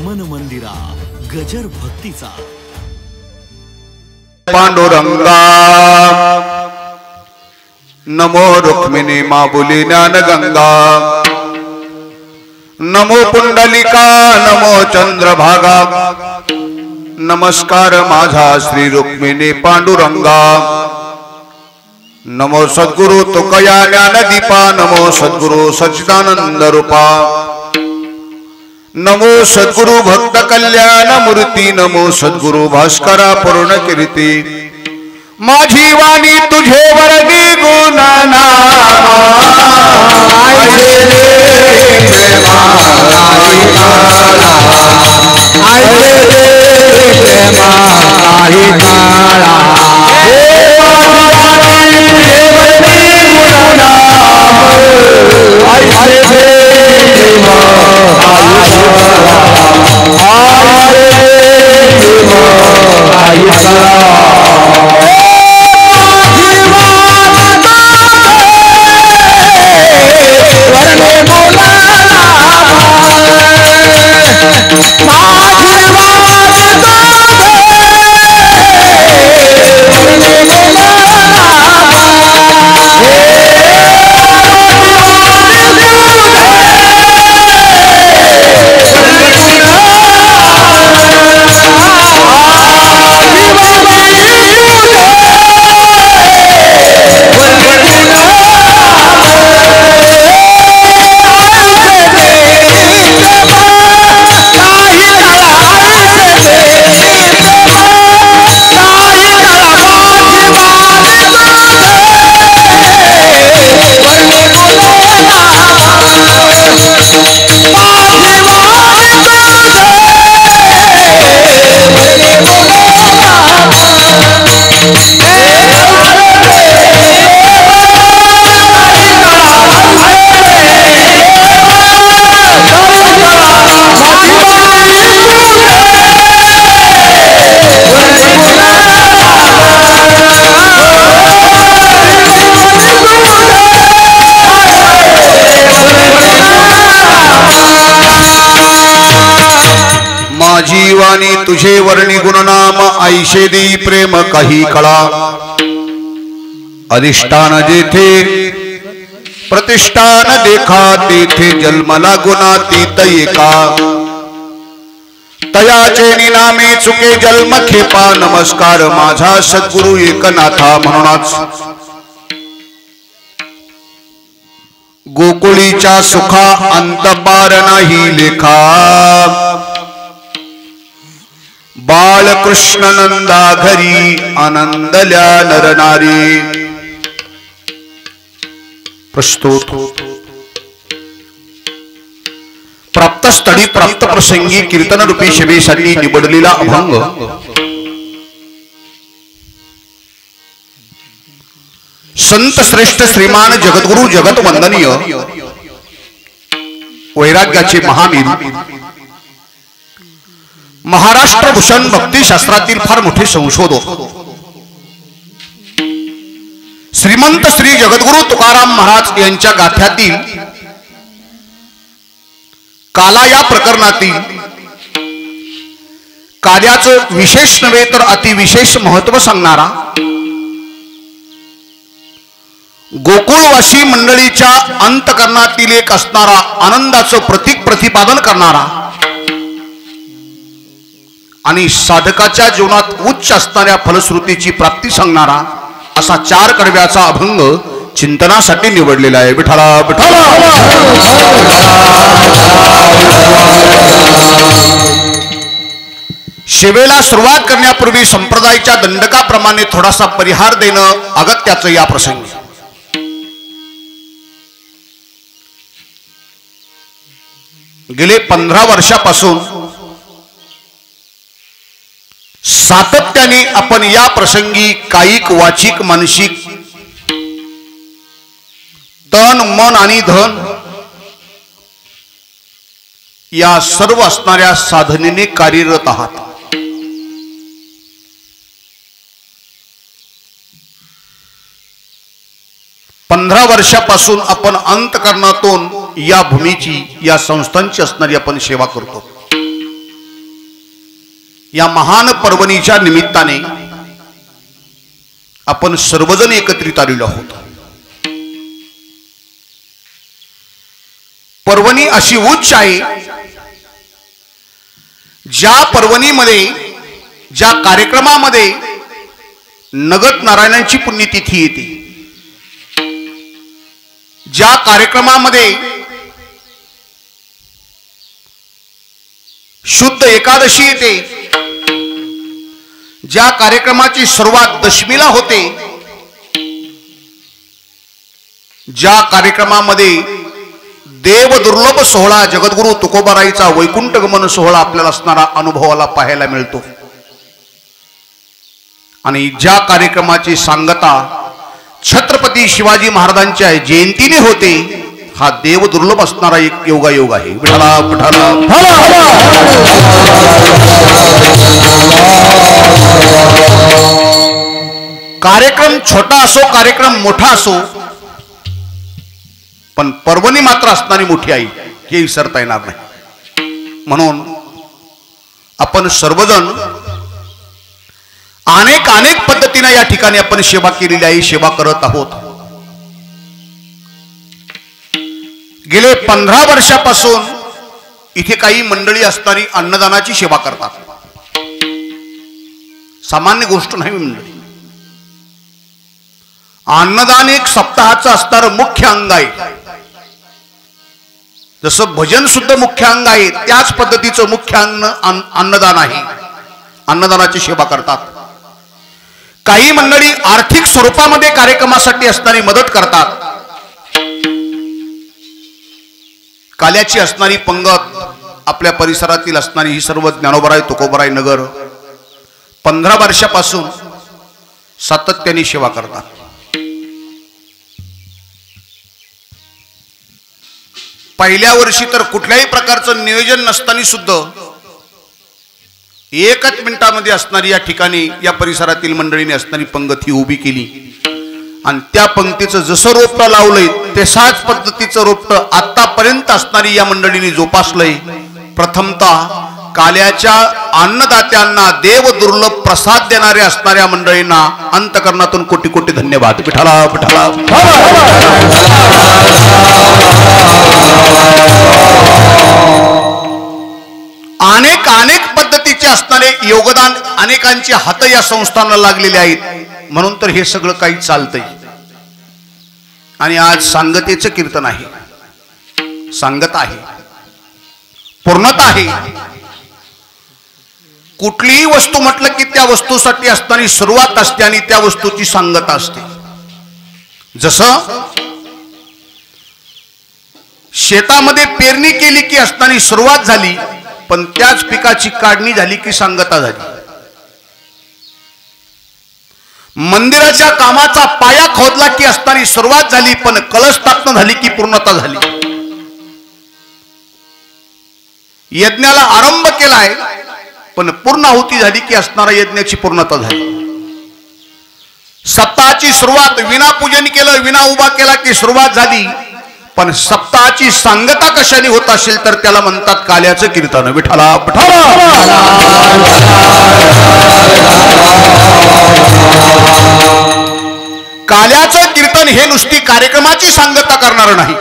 मन मंदिरा गजर भक्तीचा पांडुरंगा नमो रुक्मिणी माबुली ज्ञानगंगा नमो पुंडलिका नमो चंद्रभागा नमस्कार माझा श्री रुक्मिणी पांडुरंगा नमो सद्गुरु तुकया ज्ञानदीपा नमो सद्गुरु सच्चिदानंद रूपा नमो सद्गुरु भक्त कल्याण मूर्ती नमो सद्गुरु भास्करा पूर्ण कीर्ती माझी वाणी तुझे वर्गी गुणनामा जीवानी तुझे वर्णी गुणनाम ऐशे दी प्रेम काही कळा अधिष्ठान जेथे प्रतिष्ठान देखा तेथे जन्मला गुणातीत एका तयाचे निनामे चुके जन्म खेपा नमस्कार माझा सद्गुरु एकनाथा म्हणूनच गोकुळीच्या सुखा अंत पार नाही लेखा बालकृष्ण नंदा घरी आनंदल्या नरनारी प्रस्तुत प्राप्त स्थळी प्राप्त प्रसंगी कीर्तन रूपी शिवेसाठी निवडलेला अभंग संत श्रेष्ठ श्रीमान जगद्गुरु जगत वंदनीय वैराग्याचे महावीर महाराष्ट्र भूषण भक्तिशास्त्रातील फार मोठे संशोधक श्रीमंत श्री जगद्गुरु तुकाराम महाराज यांच्या गाथ्यातील काला या प्रकरणातील कार्याचं विशेष नव्हे तर अतिविशेष महत्व सांगणारा गोकुळवासी मंडळीच्या अंतकरणातील एक असणारा आनंदाचं प्रतीक प्रतिपादन करणारा आणि साधकाच्या जीवनात उच्च असणाऱ्या फलश्रुतीची प्राप्ती सांगणारा असा 4 कडव्याचा अभंग चिंतनासाठी निवडलेला आहे। विठ्ठला विठ्ठला सेवेला सुरुवात करण्यापूर्वी संप्रदायाच्या दंडकाप्रमाणे थोडासा परिहार देणं अगत्याचं या प्रसंगी। गेले 15 वर्षापासून सातत्याने आपण या प्रसंगी कायिक वाचिक मानसिक तन मन आणि धन या सर्व असणाऱ्या साधनेने कार्यरत आहात। पंधरा वर्षापासून आपण अंतकरणातून या भूमीची या संस्थांची असणारी आपण सेवा करतो। या महान पर्वणीच्या निमित्ताने आपण सर्वजण एकत्रित आलेलो आहोत। पर्वणी अशी उच्च आहे, ज्या पर्वणीमध्ये, ज्या कार्यक्रमामध्ये नगद नारायणांची पुण्यतिथी येते, ज्या कार्यक्रमामध्ये शुद्ध एकादशी येते, ज्या कार्यक्रमाची सुरुवात दशमीला होते, ज्या कार्यक्रमामध्ये देव दुर्लभ सोहळा जगद्गुरु तुकोबाराईचा वैकुंठ गमन सोहळा आपल्याला असणारा अनुभवाला पाहायला मिळतो, आणि ज्या कार्यक्रमाची सांगता छत्रपती शिवाजी महाराजांच्या जयंतीने होते, हा देव दुर्लभ असणारा एक योगायोग आहे। विठ्ठला विठ्ठला। कार्यक्रम छोटा असो, कार्यक्रम मोठा असो, पण पर्वणी मात्र असणारी मोठी आहे हे विसरता येणार नाही। म्हणून आपण सर्वजण अनेक पद्धतीने या ठिकाणी आपण सेवा केलेली आहे, सेवा करत आहोत। गेले 15 वर्षापासून इथे काही मंडळी असणारी अन्नदानाची सेवा करतात। सामान्य गोष्ट नाही मंडळी, अन्नदान एक सप्ताहाचं असणारं मुख्य अंग आहे। जसं भजन सुद्धा मुख्य अंग आहे, त्याच पद्धतीचं मुख्य अंग अन्नदान आहे। अन्नदानाची सेवा करतात। काही मंडळी आर्थिक स्वरूपामध्ये कार्यक्रमासाठी असणारी मदत करतात। काल्याची असणारी पंगत, आपल्या परिसरातील असणारी ही सर्व ज्ञानोबाराय तुकोबाराय नगर 15 वर्षापासून सातत्याने सेवा करतात। पहिल्या वर्षी तर कुठल्याही प्रकारचं नियोजन नसताना सुद्धा 1 मिनिटामध्ये असणारी या ठिकाणी या परिसरातील मंडळीने असणारी पंगत ही उभी केली, आणि त्या पंक्तीचं जसं रोपटं लावलंय तशाच पद्धतीचं रोपटं आतापर्यंत असणारी या मंडळीने जोपासलंय। प्रथमतः काल्याच्या अन्नदात्यांना, देव दुर्लभ प्रसाद देणाऱ्या असणाऱ्या मंडळींना अंतकरणातून कोटी कोटी धन्यवाद। विठ्ठला विठ्ठला। अनेक पद्धतीचे असणारे योगदान अनेकांचे हात या संस्थांना लागलेले आहेत, म्हणून तर हे सगळं काही चालतंय। आणि आज सांगतेचं कीर्तन आहे, सांगत आहे, पूर्णता आहे। कुठलीही वस्तू म्हटलं की त्या वस्तूसाठी असणारी सुरुवात असते आणि त्या वस्तूची सांगता असते। जसं शेतामध्ये पेरणी केली की असणारी सुरुवात झाली, पण त्याच पिकाची काढणी झाली की सांगता झाली। मंदिराच्या कामाचा पाया खोदला की असणारी सुरुवात झाली, पण कलश स्थापना झाली की पूर्णता झाली। यज्ञाला आरंभ केलाय, पण पूर्णाहुती झाली की असणारा यज्ञाची पूर्णता झाली। सप्ताहाची सुरुवात विना पूजन केलं, विना उभा केला की सुरुवात झाली, पण सप्ताहाची सांगता कशाने होत असेल तर त्याला म्हणतात काल्याचं कीर्तन। विठ्ठला विठ्ठला। काल्याचं कीर्तन हे नुसती कार्यक्रमाची सांगता करणार नाही।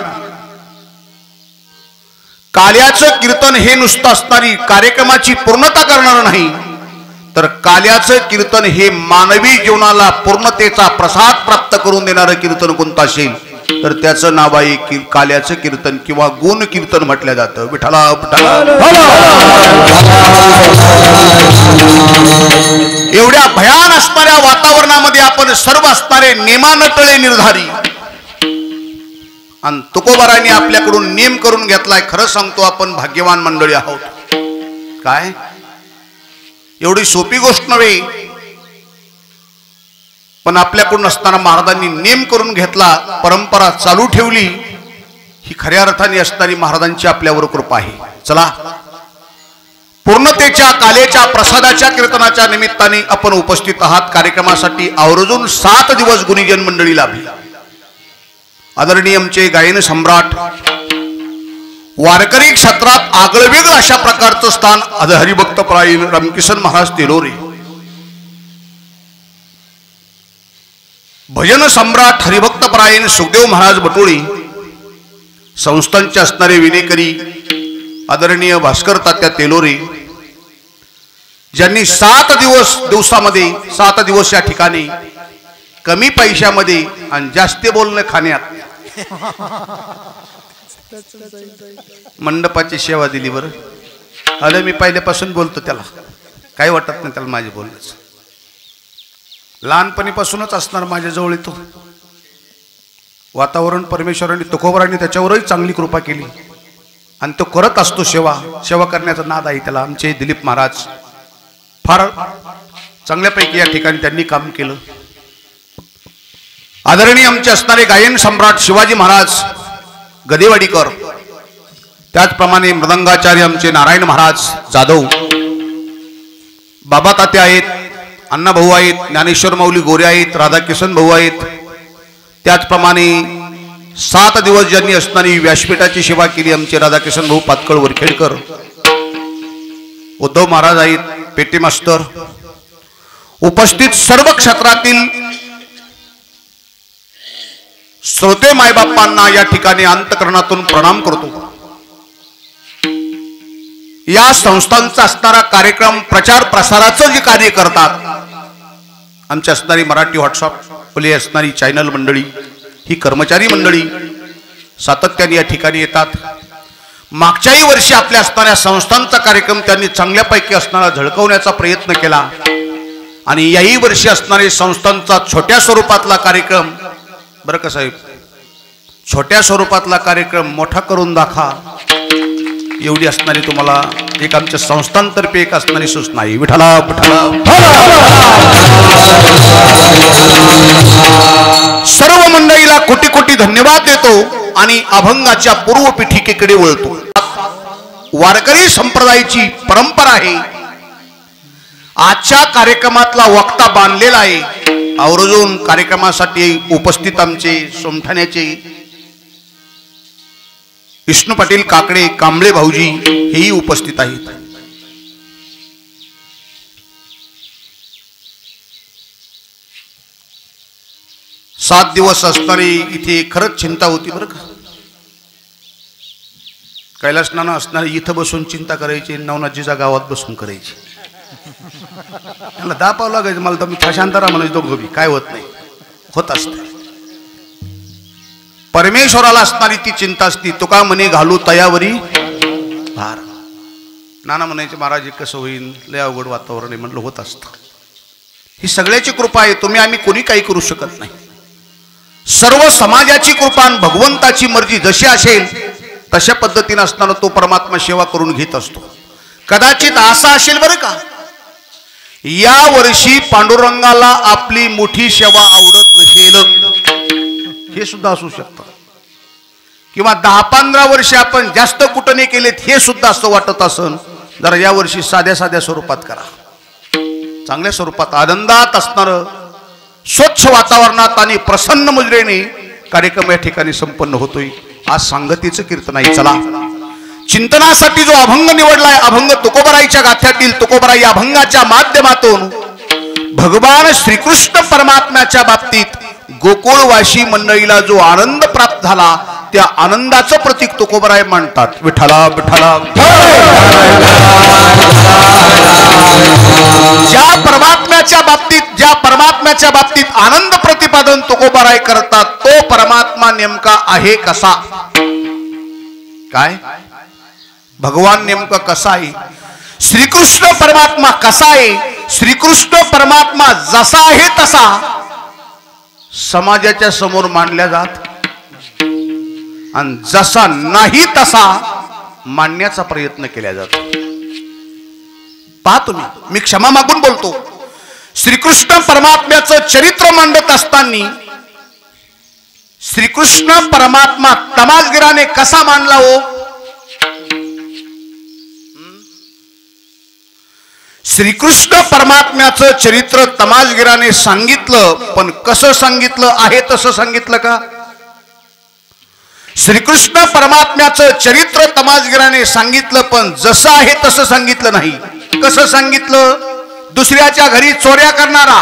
काल्याचं कीर्तन हे नुसतं असणारी कार्यक्रमाची पूर्णता करणार नाही, तर काल्याचं कीर्तन हे मानवी जीवनाला पूर्णतेचा प्रसाद प्राप्त करून देणारं कीर्तन कोणतं असेल तर त्याचं नाव आहे काल्याचं कीर्तन किंवा गुण कीर्तन म्हटलं जातं। विठ्ठला विठ्ठला। एवढ्या भयान असणाऱ्या वातावरणामध्ये आपण सर्व असणारे नेमानटळे निर्धारी आणि तुकोबारायांनी आपल्याकडून नेम करून घेतलाय। खरं सांगतो आपण भाग्यवान मंडळी आहोत। काय एवढी सोपी गोष्ट नव्हे, पण आपल्याकडून असताना महाराजांनी नेम करून घेतला, परंपरा चालू ठेवली, ही खऱ्या अर्थाने असणारी महाराजांची आपल्यावर कृपा आहे। चला, पूर्णतेच्या कालेच्या प्रसादाच्या कीर्तनाच्या निमित्ताने आपण उपस्थित आहात। कार्यक्रमासाठी आवर्जून 7 दिवस गुणीजन मंडळी लाभली। आदरणीय आमचे गायन सम्राट वारकरी क्षेत्रात आगळवेगळं अशा प्रकारचं स्थान आज हरिभक्त परायण रामकिसन महाराज तेलोरे, भजन सम्राट हरिभक्त परायण सुखदेव महाराज बटोळी, संस्थांचे असणारे विनेकरी आदरणीय भास्कर तात्या तेलोरे, ज्यांनी 7 दिवसामध्ये 7 दिवस या ठिकाणी कमी पैशामध्ये आणि जास्त बोलणं खाण्यात मंडपाची सेवा दिली. बरं अरे मी पहिल्यापासून बोलतो, त्याला काही वाटत नाही त्याला माझे बोलणंच. लहानपणीपासूनच असणार माझ्याजवळ येतो. वातावरण परमेश्वराने तुकोबराने त्याच्यावरही चांगली कृपा केली आणि तो करत असतो सेवा करण्याचा नाद आहे त्याला. आमचे दिलीप महाराज फार चांगल्यापैकी या ठिकाणी त्यांनी काम केलं. आदरणीय आमचे असणारे गायन सम्राट शिवाजी महाराज गदेवाडीकर, त्याचप्रमाणे मृदंगाचार्य आमचे नारायण महाराज जाधव, बाबा तात्या आहेत, अण्णा भाऊ आहेत, ज्ञानेश्वर माऊली गोरे आहेत, राधाकिशन भाऊ आहेत. त्याचप्रमाणे 7 दिवस ज्यांनी असणारी व्यासपीठाची सेवा केली आमचे राधाकिशन भाऊ पातकळ वरखेडकर, उद्धव महाराज आहेत, पेटी मास्तर, उपस्थित सर्व क्षेत्रातील श्रोते मायबापांना या ठिकाणी अंतःकरणातून प्रणाम करतो. या संस्थांचा असणारा कार्यक्रम प्रचार प्रसाराचं जे कार्य करतात आमची असणारी मराठी व्हॉट्सअप आपली असणारी चॅनल मंडळी, ही कर्मचारी मंडळी सातत्याने या ठिकाणी येतात. मागच्याही वर्षी आपल्या असणाऱ्या संस्थांचा कार्यक्रम त्यांनी चांगल्यापैकी असणारा झळकवण्याचा प्रयत्न केला आणि याही वर्षी असणारे संस्थांचा छोट्या स्वरूपातला कार्यक्रम, बरं का साहेब, छोट्या स्वरूपातला कार्यक्रम मोठा करून दाखवा एवढी असणारी तुम्हाला एक आमच्या संस्थांतर्फे एक असणारी सूचना आहे. विठ्ठला विठ्ठला. सर्व मंडळीला कोटी कोटी धन्यवाद देतो आणि अभंगाच्या पूर्व पीठिकेकडे वळतो. वारकरी संप्रदायाची परंपरा आहे. आजच्या कार्यक्रमातला वक्ता बांधलेला आहे. आवर्जून कार्यक्रमासाठी उपस्थित आमचे सोमठाण्याचे विष्णू पाटील काकडे, कांबळे भाऊजी हेही उपस्थित आहेत. सात दिवस असणारी इथे खरंच चिंता होती बरं का. कैलासनानं असणारी इथं बसून चिंता करायची, नवनाथजीच्या गावात बसून करायची. त्याला दापावं लागायचं मला, तर मी फाशांतरा म्हणायचो दोघं बी काय होत नाही, होत असते. परमेश्वराला असणारी ती चिंता असती. तुका म्हणे घालू तयावरी भार. नाना म्हणायचे महाराज कसं होईल, लय अवघड वातावरण आहे. म्हटलं होत असतं. ही सगळ्याची कृपा आहे. तुम्ही आम्ही कोणी काही करू शकत नाही. सर्व समाजाची कृपा आणि भगवंताची मर्जी जशी असेल तशा पद्धतीने असताना तो परमात्मा सेवा करून घेत असतो. कदाचित असा असेल बरं का, या वर्षी पांडुरंगाला आपली मोठी सेवा आवडत नसेल, हे सुद्धा असू शकतं. किंवा 10-15 वर्ष आपण जास्त कुटणे केलेत हे सुद्धा असं वाटत असन. जरा या वर्षी साध्या साध्या स्वरूपात करा. चांगल्या स्वरूपात आनंदात असणार स्वच्छ वातावरणात आणि प्रसन्न मुद्रेने कार्यक्रम या ठिकाणी संपन्न होतोय. आज सांगतीचं कीर्तन आहे. चला चिंतनासाठी जो अभंग निवडलाय, अभंग तुकोबराईच्या गाथ्यातील तुकोबराई अभंगाच्या माध्यमातून भगवान श्रीकृष्ण परमात्म्याच्या बाबतीत गोकुळवासी मंडळीला जो आनंद प्राप्त झाला त्या आनंदाचं प्रतीक तुकोबराय मांडतात. विठ्ठला विठ्ठला. ज्या परमात्म्याच्या बाबतीत आनंद प्रतिपादन तुकोबराय करतात तो परमात्मा नेमका आहे कसा, काय भगवान नेमका कसा आहे, श्रीकृष्ण परमात्मा कसा आहे. श्रीकृष्ण परमात्मा जसा आहे तसा समाजाच्या समोर मांडल्या जात आणि जसा नाही तसा मांडण्याचा प्रयत्न केला जातो. पहा तुम्ही, मी क्षमा मागून बोलतो. श्रीकृष्ण परमात्म्याचं चरित्र मांडत असताना श्रीकृष्ण परमात्मा तमासगिराने कसा मांडला हो. श्रीकृष्ण परमात्म्याचं चरित्र तमासगिराने सांगितलं, पण कसं सांगितलं आहे तसं सांगितलं का. श्रीकृष्ण परमात्म्याचं चरित्र तमासगिराने सांगितलं, पण जसं आहे तसं सांगितलं नाही. कसं सांगितलं? दुसऱ्याच्या घरी चोऱ्या करणारा,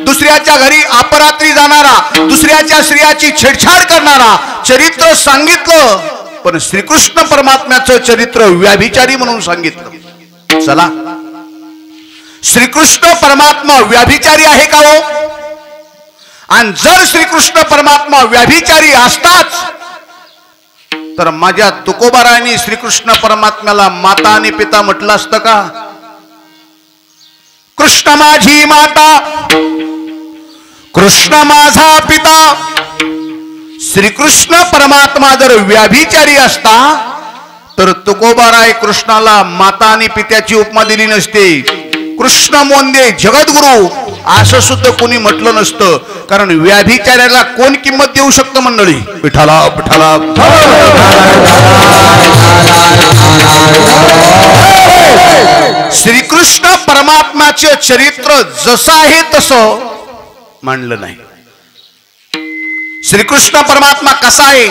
दुसऱ्याच्या घरी अपरात्री जाणारा, दुसऱ्याच्या स्त्रियाची छेडछाड करणारा चरित्र सांगितलं, पण श्रीकृष्ण परमात्म्याचं चरित्र व्याभिचारी म्हणून सांगितलं. चला, श्रीकृष्ण परमात्मा व्याभिचारी आहे का हो? आणि जर श्रीकृष्ण परमात्मा व्याभिचारी असताच तर माझ्या तुकोबारायांनी श्रीकृष्ण परमात्म्याला माता आणि पिता म्हटलं असतं का? कृष्ण माझी माता, कृष्ण माझा पिता. श्रीकृष्ण परमात्मा जर व्याभिचारी असता तर तुकोबाराय कृष्णाला माता आणि पित्याची उपमा दिली नसते. कृष्ण मोंदे जगद्गुरु असं सुद्धा कोणी म्हटलं नसतं, कारण व्याभिचार्याला कोण किंमत देऊ शकतं मंडळी? विठाला विठाला. श्रीकृष्ण परमात्म्याचे चरित्र जसं आहे तसं मांडलं नाही. श्रीकृष्ण परमात्मा कसा आहे?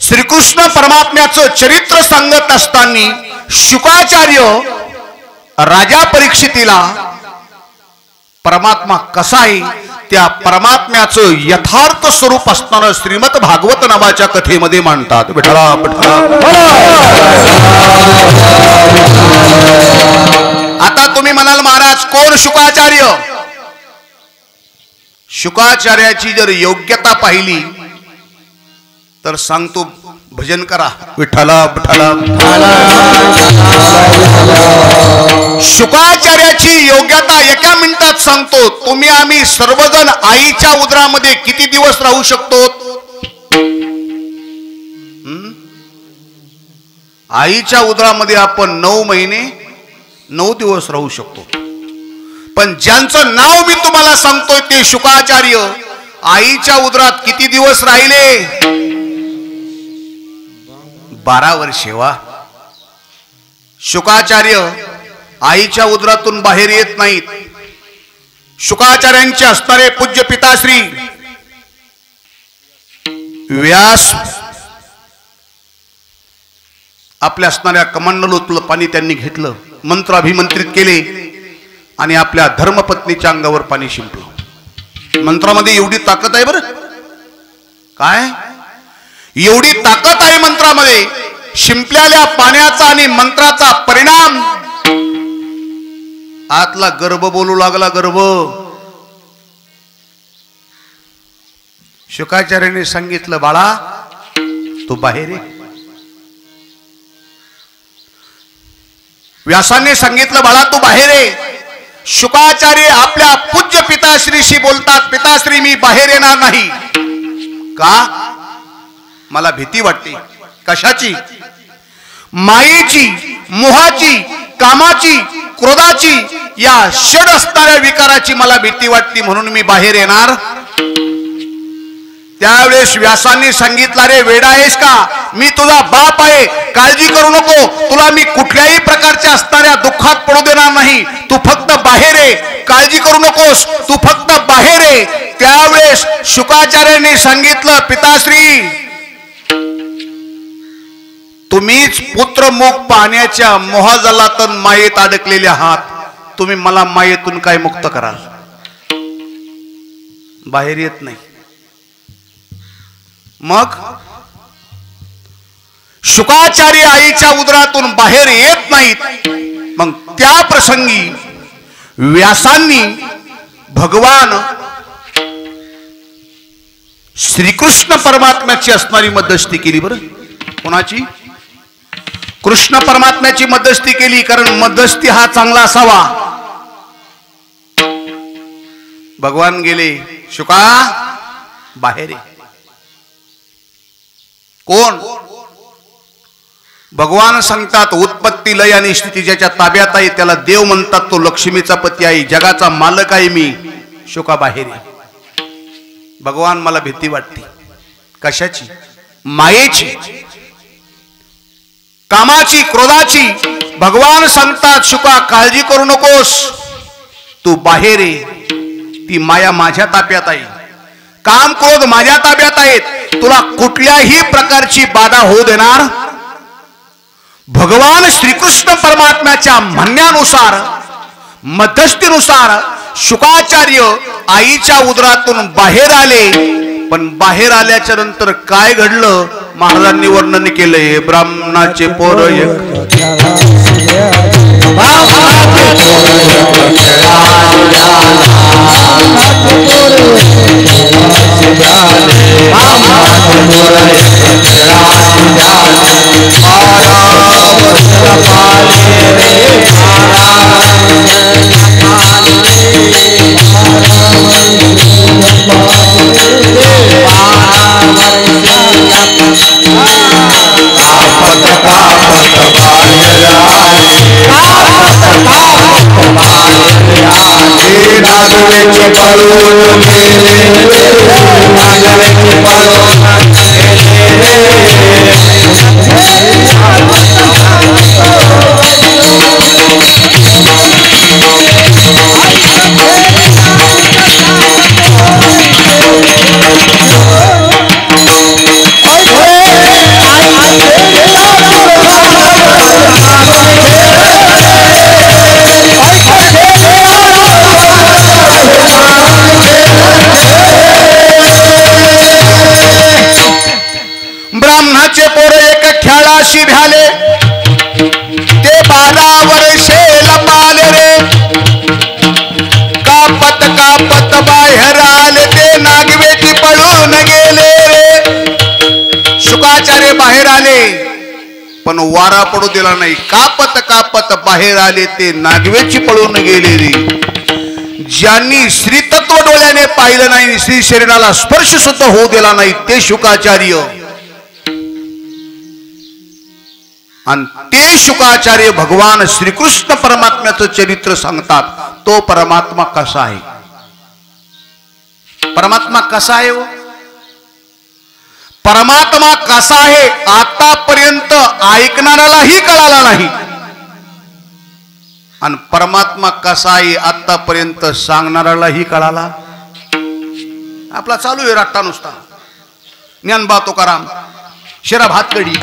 श्रीकृष्ण परमात्म्याचं चरित्र सांगत असताना शुकाचार्य राजा परीक्षितीला परमात्मा कसा आहे त्या परमात्म्याचं यथार्थ स्वरूप असणारं श्रीमद भागवत नावाच्या कथेमध्ये मांडतात. विठला विठला. आता तुम्ही म्हणाल महाराज कोण शुकाचार्य? शुकाचार्याची जर योग्यता पाहिली तर सांगतो, भजन करा. विठ्ठला विठ्ठला. शुकाचार्याची योग्यता एका मिनिटात सांगतो. तुम्ही आम्ही सर्वजण आईच्या उदरामध्ये किती दिवस राहू शकतो? आईच्या उदरामध्ये आपण 9 महिने 9 दिवस राहू शकतो. पण ज्यांचं नाव मी तुम्हाला सांगतोय ते शुकाचार्य आईच्या उदरात किती दिवस राहिले? 12 वर्षे. वा. शुकाचार्य आईच्या उदरातून बाहेर येत नाहीत. शुकाचार्यांचे असणारे पूज्य पिताश्री व्यास आपल्या असणाऱ्या कमंडलूतलं पाणी त्यांनी घेतलं, मंत्र अभिमंत्रित केले आणि आपल्या धर्मपत्नीच्या अंगावर पाणी शिंपलं. मंत्रामध्ये एवढी ताकद आहे. बरं काय एवढी ताकद आहे मंत्रामध्ये. शिंपलेल्या पाण्याचा आणि मंत्राचा परिणाम आतला गर्भ बोलू लागला. गर्भ. शुकाचार्याने सांगितलं, बाळा तू बाहेर ये. व्यासाने सांगितलं, बाळा तू बाहेर ये. शुकाचार्य आपल्या पूज्य पिताश्रीशी बोलतात, पिताश्री मी बाहेर येणार नाही. का? मला भीती वाटते. कशाची? मायेची, मोहाची, कामाची, क्रोधाची, या षड असणाऱ्या विकाराची मला भीती वाटते, म्हणून मी बाहेर येणार. त्यावेळेस व्यासांनी सांगितलं, रे वेडा आहेस का? मी तुझा बाप आहे, काळजी करू नको. तुला मी कुठल्याही प्रकारच्या असणाऱ्या दुःखात पडू देणार नाही. तू फक्त बाहेर ये, काळजी करू नकोस, तू फक्त बाहेर ये. त्यावेळेस शुकाचार्यांनी सांगितलं, पिताश्री तुम्हीच पुत्रमुख पाण्याच्या मोहजलातून मायेत अडकलेले आहात. तुम्ही मला मायेतून काय मुक्त कराल? बाहेर येत नाही. मग शुकाचार्य आईच्या उदरातून बाहेर येत नाहीत. मग त्या प्रसंगी व्यासांनी भगवान श्रीकृष्ण परमात्म्याची असणारी मध्यस्थी केली. बरं कोणाची? कृष्ण परमात्म्याची मध्यस्थी केली, कारण मध्यस्थी हा चांगला असावा. भगवान गेले, शुका बाहेर ये. कोण? भगवान सांगतात, उत्पत्ती लय आणि स्थिती ज्याच्या ताब्यात आहे त्याला देव म्हणतात. तो लक्ष्मीचा पती आहे, जगाचा मालक आहे मी. शुका बाहेर ये. भगवान मला भीती वाटते. कशाची? मायेची, कामाची, क्रोधाची. भगवान सांगतात, शुका काळजी करू नकोस, तू बाहेर ये. ती माया माझ्या ताब्यात आहे, काम क्रोध माझ्या ताब्यात आहेत. तुला कुठल्याही प्रकारची बाधा होऊ देणार. भगवान श्रीकृष्ण परमात्म्याच्या म्हणण्यानुसार मध्यस्थीनुसार शुकाचार्य आईच्या उदरातून बाहेर आले. पण बाहेर आल्याच्या नंतर काय घडलं महाराजांनी वर्णन केलंय. ब्राह्मणाचे पोर ब्राह्मणाचे पोर एक खेळाशी झाले. ते 12 वर्षे लपाले रे. कापत कापत बाहेर आले ते नागवेची पळून गेले रे. शुकाचार्य बाहेर आले पण वारा पडू दिला नाही. कापत कापत बाहेर आले ते नागवेची पळून गेले रे. ज्यांनी श्री तत्व डोळ्याने पाहिलं नाही, श्री शरीराला स्पर्श सुद्धा होऊ दिला नाही, ते शुकाचार्य. आणि ते शुकाचार्य भगवान श्रीकृष्ण परमात्म्याचं चरित्र सांगतात. तो परमात्मा कसा आहे? परमात्मा कसा आहे? परमात्मा कसा आहे आतापर्यंत ऐकणाऱ्यालाही कळाला नाही. आणि परमात्मा कसा आहे आतापर्यंत सांगणाऱ्यालाही कळाला. आपला चालू आहे रट्टा नुसता. ज्ञानबा तुकाराम शिरा भात कडी,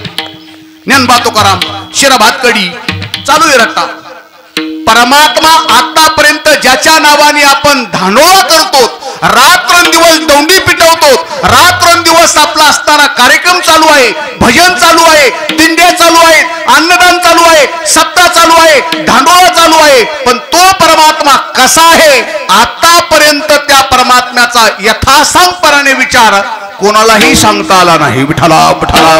ज्ञानबा तुकाराम शिरा भात कडी, चालू आहे रट्टा. परमात्मा आतापर्यंत ज्याच्या नावाने आपण धानोळा करतो, रात्रंदिवस दौंडी पिटवतो, रात्रंदिवस आपला असताना कार्यक्रम चालू आहे, भजन चालू आहे, दिंड्या चालू आहेत, अन्नदान चालू आहे, सप्ताह चालू आहे, धानोळा चालू आहे. पण तो परमात्मा कसा आहे आतापर्यंत त्या परमात्म्याचा यथासांगपणाने विचार कोणालाही सांगता आला नाही. विठ्ठला विठ्ठला.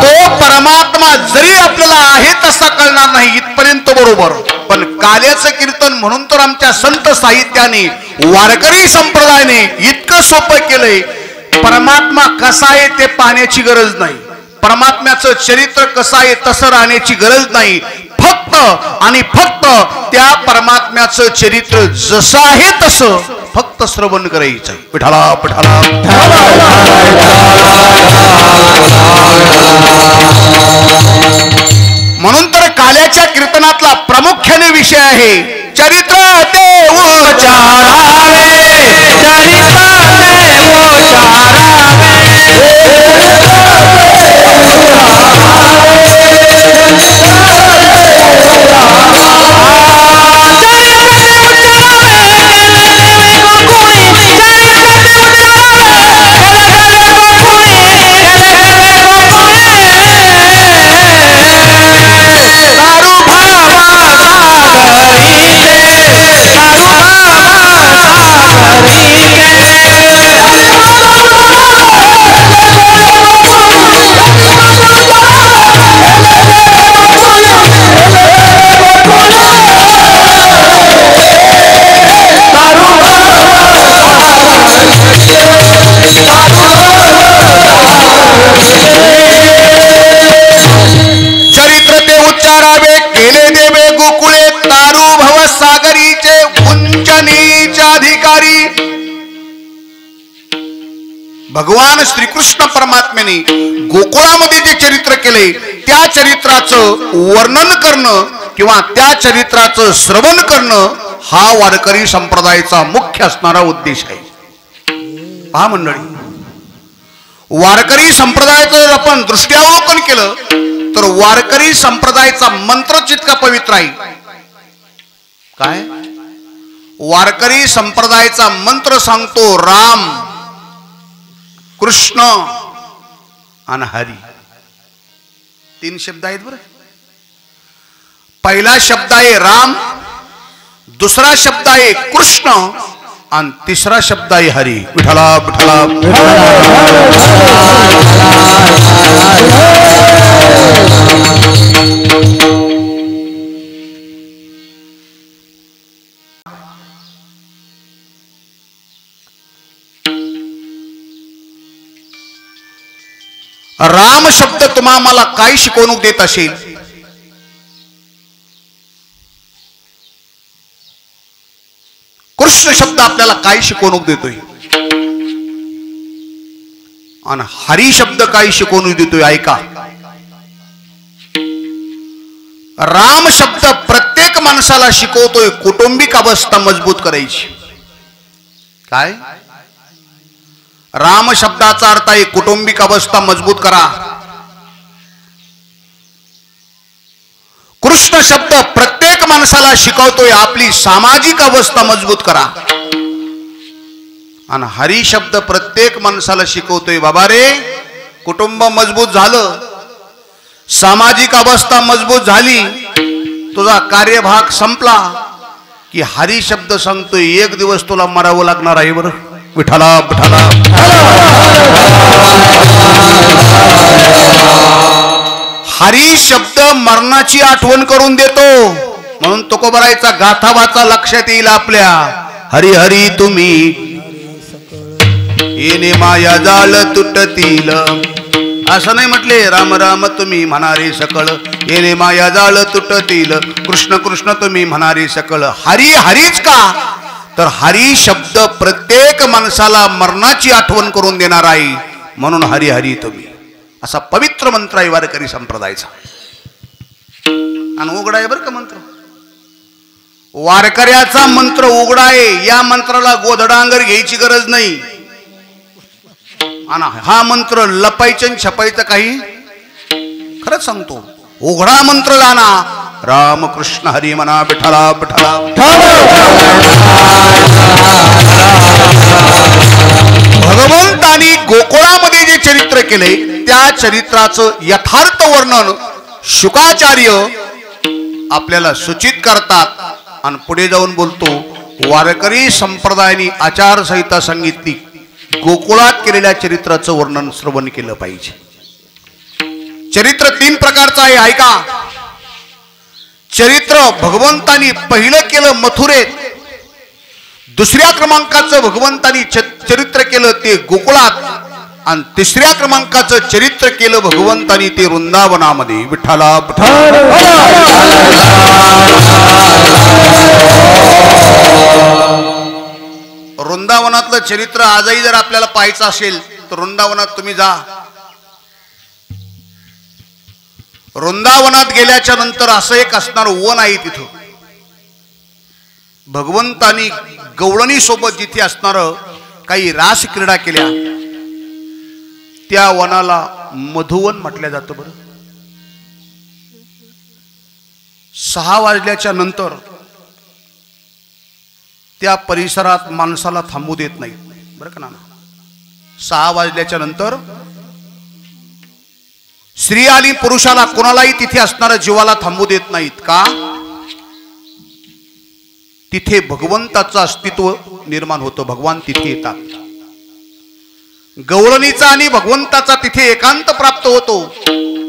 तो परमात्मा जरी आपल्याला आहे तसा कळणार नाही इथपर्यंत बरोबर. पण काल्याचं कीर्तन म्हणून तर आमच्या संत साहित्याने वारकरी संप्रदायाने इतकं सोपं केलंय. परमात्मा कसा आहे ते पाहण्याची गरज नाही, परमात्म्याचं चरित्र कसं आहे तसं राहण्याची गरज नाही. फक्त आणि फक्त त्या परमात्म्याचं चरित्र जसं आहे तसं फक्त श्रवण करायचं. विठ्ठला विठ्ठला. म्हणून तर काल्याच्या कीर्तनातला प्रामुख्याने विषय आहे चरित्र देव चारावे, चरित्र देव चारावे. भगवान श्रीकृष्ण परमात्म्याने गोकुळामध्ये जे चरित्र केले त्या चरित्राचं वर्णन करणं किंवा त्या चरित्राचं श्रवण करणं हा वारकरी संप्रदायाचा मुख्य असणारा उद्देश आहे. पहा मंडळी, वारकरी संप्रदायाचं जर आपण दृष्ट्यावलोकन केलं तर वारकरी संप्रदायाचा मंत्र जितका पवित्र आहे. काय वारकरी संप्रदायाचा मंत्र सांगतो राम, कृष्ण आणि हरी. 3 शब्द आहेत बरं. पहिला शब्द आहे राम, दुसरा शब्द आहे कृष्ण आणि तिसरा शब्द आहे हरी. विठला विठला राम शब्द तुम्हा मला काय शिकवणूक देत असेल? कृष्ण शब्द आपल्याला काय शिकवणूक देतोय? आणि हरी शब्द काय शिकवणूक देतोय? ऐका. राम शब्द प्रत्येक माणसाला शिकवतोय कौटुंबिक अवस्था मजबूत करायची. काय राम शब्दाचा अर्थ आहे कौटुंबिक अवस्था मजबूत करा. कृष्ण शब्द प्रत्येक माणसाला शिकवतोय आपली सामाजिक अवस्था मजबूत करा. आणि हरी शब्द प्रत्येक माणसाला शिकवतोय बाबा रे, कुटुंब मजबूत झालं, सामाजिक अवस्था मजबूत झाली, तुझा कार्यभाग संपला की हरी शब्द सांगतोय एक दिवस तुला मरावं लागणार आहे. बरं विठला विठला. हरी शब्द मरणाची आठवण करून देतो. म्हणून तुकोबरायचा गाथा वाचा लक्षात येईल आपल्या. हरी हरी तुम्ही येणे माया जाळ तुटतील, असं नाही म्हटले. राम राम तुम्ही म्हणारे सकळ, येणे माया जाळ तुटतील. कृष्ण कृष्ण तुम्ही म्हणारे सकळ. हरी हरीच का तर हरी शब्द प्रत्येक माणसाला मरणाची आठवण करून देणार आहे. म्हणून हरी हरी तुम्ही असा पवित्र मंत्र आहे वारकरी संप्रदायाचा. आणि उघडा आहे बरं का मंत्र. वारकऱ्याचा मंत्र उघडा आहे. या मंत्राला गोधडांगर घ्यायची गरज नाही. आणि हा मंत्र लपायचं छपायचं काही, खरंच सांगतो, उघडा मंत्र जाना. राम कृष्ण हरी म्हणा, विठला विठला. भगवंतानी गोकुळामध्ये जे चरित्र केले त्या चरित्राचं यथार्थ वर्णन शुकाचार्य आपल्याला सूचित करतात. आणि पुढे जाऊन बोलतो, वारकरी संप्रदायाने आचारसंहिता सांगितली, गोकुळात केलेल्या चरित्राचं वर्णन श्रवण केलं पाहिजे. चरित्र 3 प्रकारचं आहे. ऐका. चरित्र भगवंतानी पहिलं केलं मथुरेत, दुसऱ्या क्रमांकाचं भगवंतानी चरित्र केलं ते गोकुळात, आणि तिसऱ्या क्रमांकाचं चरित्र केलं भगवंतानी ते वृंदावनामध्ये. विठ्ठला वृंदावनातलं चरित्र आजही जर आपल्याला पाहायचं असेल तर वृंदावनात तुम्ही जा. वृंदावनात गेल्याच्या नंतर असं एक असणार वन आहे. तिथं भगवंतानी गवळणी सोबत जिथे असणार काही रास क्रीडा केल्या त्या वनाला मधुवन म्हटलं जातं. बरं 6 वाजल्याच्या नंतर त्या परिसरात माणसाला थांबू देत नाही. बरं का ना. 6 वाजल्याच्या नंतर स्त्री आणि पुरुषाला कोणालाही तिथे असणाऱ्या जीवाला थांबू देत नाहीत. का? तिथे भगवंताचं अस्तित्व निर्माण होतं. भगवान तिथे येतात. गवळणीचा आणि भगवंताचा तिथे एकांत प्राप्त होतो.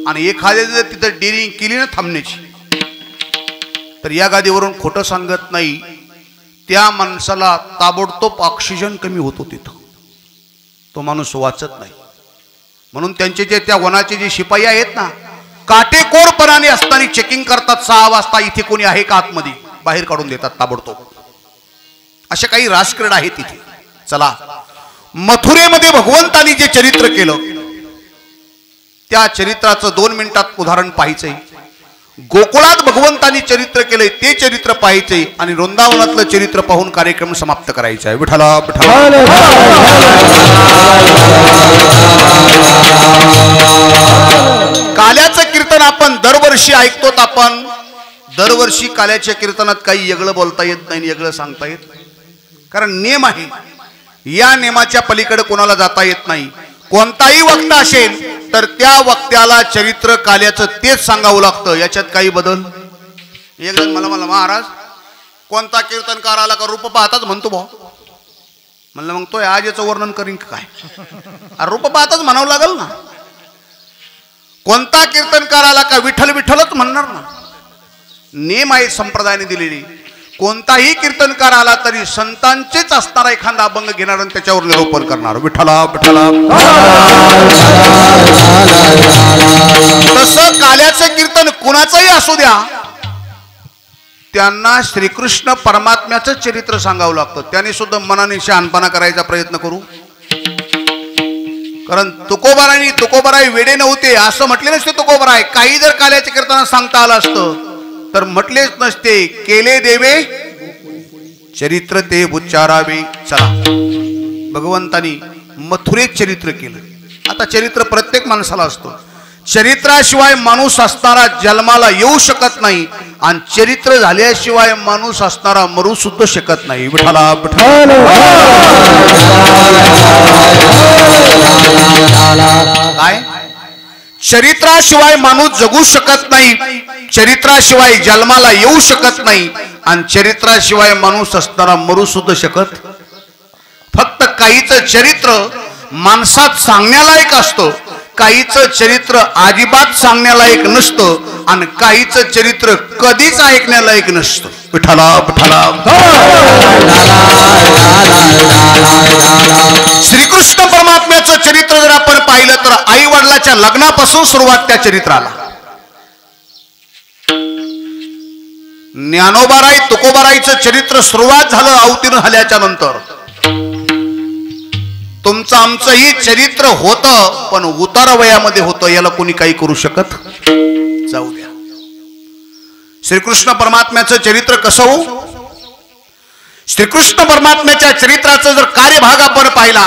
आणि एखाद्या जर तिथे डेरिंग केली ना थांबण्याची, तर या गादीवरून खोटं सांगत नाही, त्या माणसाला ताबडतोब ऑक्सिजन कमी होतो. तिथं तो माणूस वाचत नाही. म्हणून त्यांचे जे त्या वनाचे जे शिपाई आहेत ना, काटेकोरपणाने असताना चेकिंग करतात. 6 वाजता इथे कोणी आहे का आतमध्ये, बाहेर काढून देतात ताबडतोब. अशा काही रासक्रीडा आहेत तिथे. चला, मथुरेमध्ये भगवंतानी जे चरित्र केलं त्या चरित्राचं 2 मिनिटात उदाहरण पाहायचंय. गोकुळात भगवंतांनी चरित्र केलंय ते चरित्र पाहायचंय आणि वृंदावनातलं चरित्र पाहून कार्यक्रम समाप्त करायचा आहे. विठ्ठला विठ्ठला. काल्याचं कीर्तन आपण दरवर्षी ऐकतोत. आपण दरवर्षी काल्याच्या कीर्तनात काही वेगळं बोलता येत नाही, वेगळं सांगता येत नाही, कारण नियम आहे. या नियमाच्या पलीकडे कोणाला जाता येत नाही. कोणताही वक्ता असेल तर त्या वक्त्याला चरित्र काल्याचं तेच सांगावं लागतं, याच्यात काही बदल. एक जण मला महाराज कोणता कीर्तनकार आला का रूप पाहताच म्हणतो भाऊ. म्हणलं मग तो आज याचं वर्णन करीन काय? रूप पाहताच म्हणावं लागल ना. कोणता कीर्तनकार आला का विठ्ठल विठ्ठलच म्हणणार ना. नेम आहे संप्रदायाने दिलेली. कोणताही कीर्तनकार आला तरी संतांचेच असणारा एखादा अभंग घेणार आणि त्याच्यावर निरूपण करणार. विठ्ठला विठ्ठला. तसं काल्याचं कीर्तन कुणाचंही असू द्या, त्यांना श्रीकृष्ण परमात्म्याचं चरित्र सांगावं लागतं. त्याने सुद्धा मनाने शहाणपणा करायचा प्रयत्न करू. कारण तुकोबाराई वेडे नव्हते असं म्हटले नसते. तुकोबाराय काही जर काल्याच्या कीर्तनात सांगता आलं असतं तर म्हटलेच नसते केले देवे चरित्र ते उच्चारावे. चला, भगवंतानी मथुरेत चरित्र केलं. आता चरित्र प्रत्येक माणसाला असतो. चरित्राशिवाय माणूस असणारा जन्माला येऊ शकत नाही आणि चरित्र झाल्याशिवाय माणूस असणारा मरू सुद्धा शकत नाही. विठ्ठला काय? चरित्राशिवाय माणूस जगू शकत नाही, चरित्राशिवाय जन्माला येऊ शकत नाही आणि चरित्राशिवाय माणूस असणारा मरू सुद्धा शकत. फक्त काहीचं चरित्र माणसात सांगण्यालायक असतं, काहीचं चरित्र अजिबात सांगण्यालायक नसतं आणि काहीचं चरित्र कधीच ऐकण्यालायक नसतं. विठ्ठला विठ्ठला. श्रीकृष्ण परमात्म्याचं चरित्र जर आपण पाहिलं तर आई वडिलाच्या लग्नापासून सुरुवात त्या चरित्राला. ज्ञानोबाराय तुकोबाराईचं चरित्र सुरुवात झालं अवतीर्ण झाल्याच्या नंतर. तुमचं आमचंही चरित्र होतं पण उतार वयामध्ये होतं, याला कोणी काही करू शकत जाऊ द्या. श्रीकृष्ण परमात्म्याचं चरित्र कसं हो? श्रीकृष्ण परमात्म्याच्या चरित्राचा जर कार्यभाग आपण पाहिला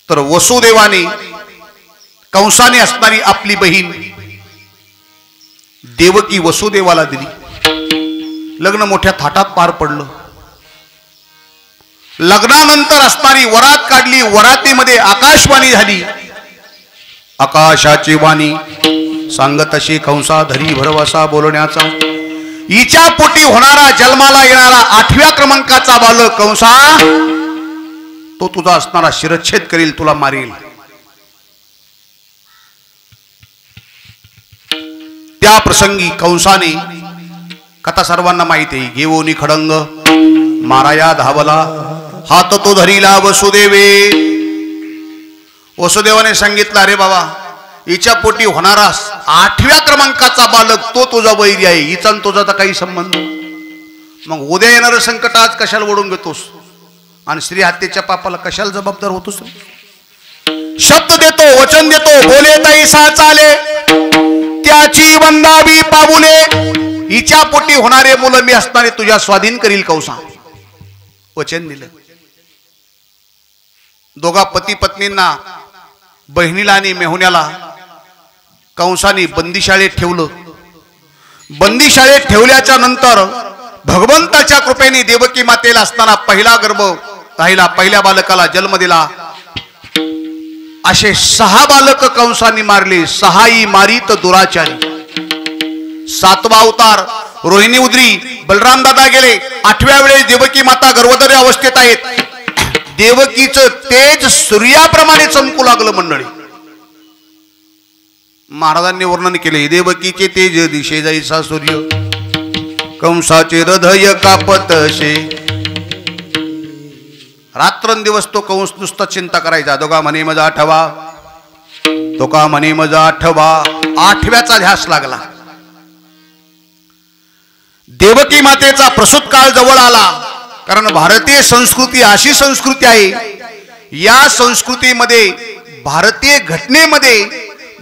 तर वसुदेवाने कंसाने असणारी आपली बहीण देवकी वसुदेवाला दिली. लग्न मोठ्या थाटात पार पडलं. लग्नानंतर असणारी वरात काढली. वरातीमध्ये आकाशवाणी झाली. आकाशाची वाणी सांगत अशी कंसा धरी भरवसा बोलण्याचा. हिच्या पोटी होणारा जन्माला येणारा 8व्या क्रमांकाचा बालक कंसा तो तुझा असणारा शिरच्छेद करील, तुला मारेल. त्या प्रसंगी कंसाने, कथा सर्वांना माहिती आहे, घेऊन खडंग माराया धावला. हात तो धरीला वसुदेवे. वसुदेवाने सांगितलं अरे बाबा हिच्या पोटी होणारा 8व्या क्रमांकाचा बालक तो तुझा वैरी आहे, हिचा तुझा तर काही संबंध. मग उद्या येणारं संकट आज कशाला ओढून घेतोस आणि स्त्री हत्येच्या पापाला कशाला जबाबदार होतोस? शब्द देतो, वचन देतो, बोले तैसा चाले त्याची वंदावी पाबुले. हिच्या पोटी होणारे मुलं मी असणारे तुझ्या स्वाधीन करील कंसा. वचन दिलं. दोघा पती पत्नींना, बहिणीला आणि मेहुण्याला कंसाने बंदीशाळेत ठेवलं. बंदीशाळेत ठेवल्याच्या नंतर भगवंताच्या कृपेने देवकी मातेला असताना पहिला गर्भ राहिला, पहिल्या बालकाला जन्म दिला. असे 6 बालक कंसाने मारले. 6ही मारीत दुराचारी. 7वा अवतार रोहिणी उद्री, बलराम दादा गेले. 8व्या वेळेस देवकी माता गर्भधारी अवस्थेत आहेत. देवकीचं तेज सूर्याप्रमाणे चमकू लागलं. मंडळी, महाराजांनी वर्णन केले, देवकीचे तेज दिशे जैसा सूर्य, कंसाचे हृदय कापतसे. रात्रंदिवस तो कंस नुसता चिंता करायचा. दोघा म्हणे मजा आठवा, तो का म्हणे मजा आठवा. 8व्याचा ध्यास लागला. देवकी मातेचा प्रसूत काळ जवळ आला. कारण भारतीय संस्कृती अशी संस्कृती आहे, या संस्कृतीमध्ये भारतीय घटनेमध्ये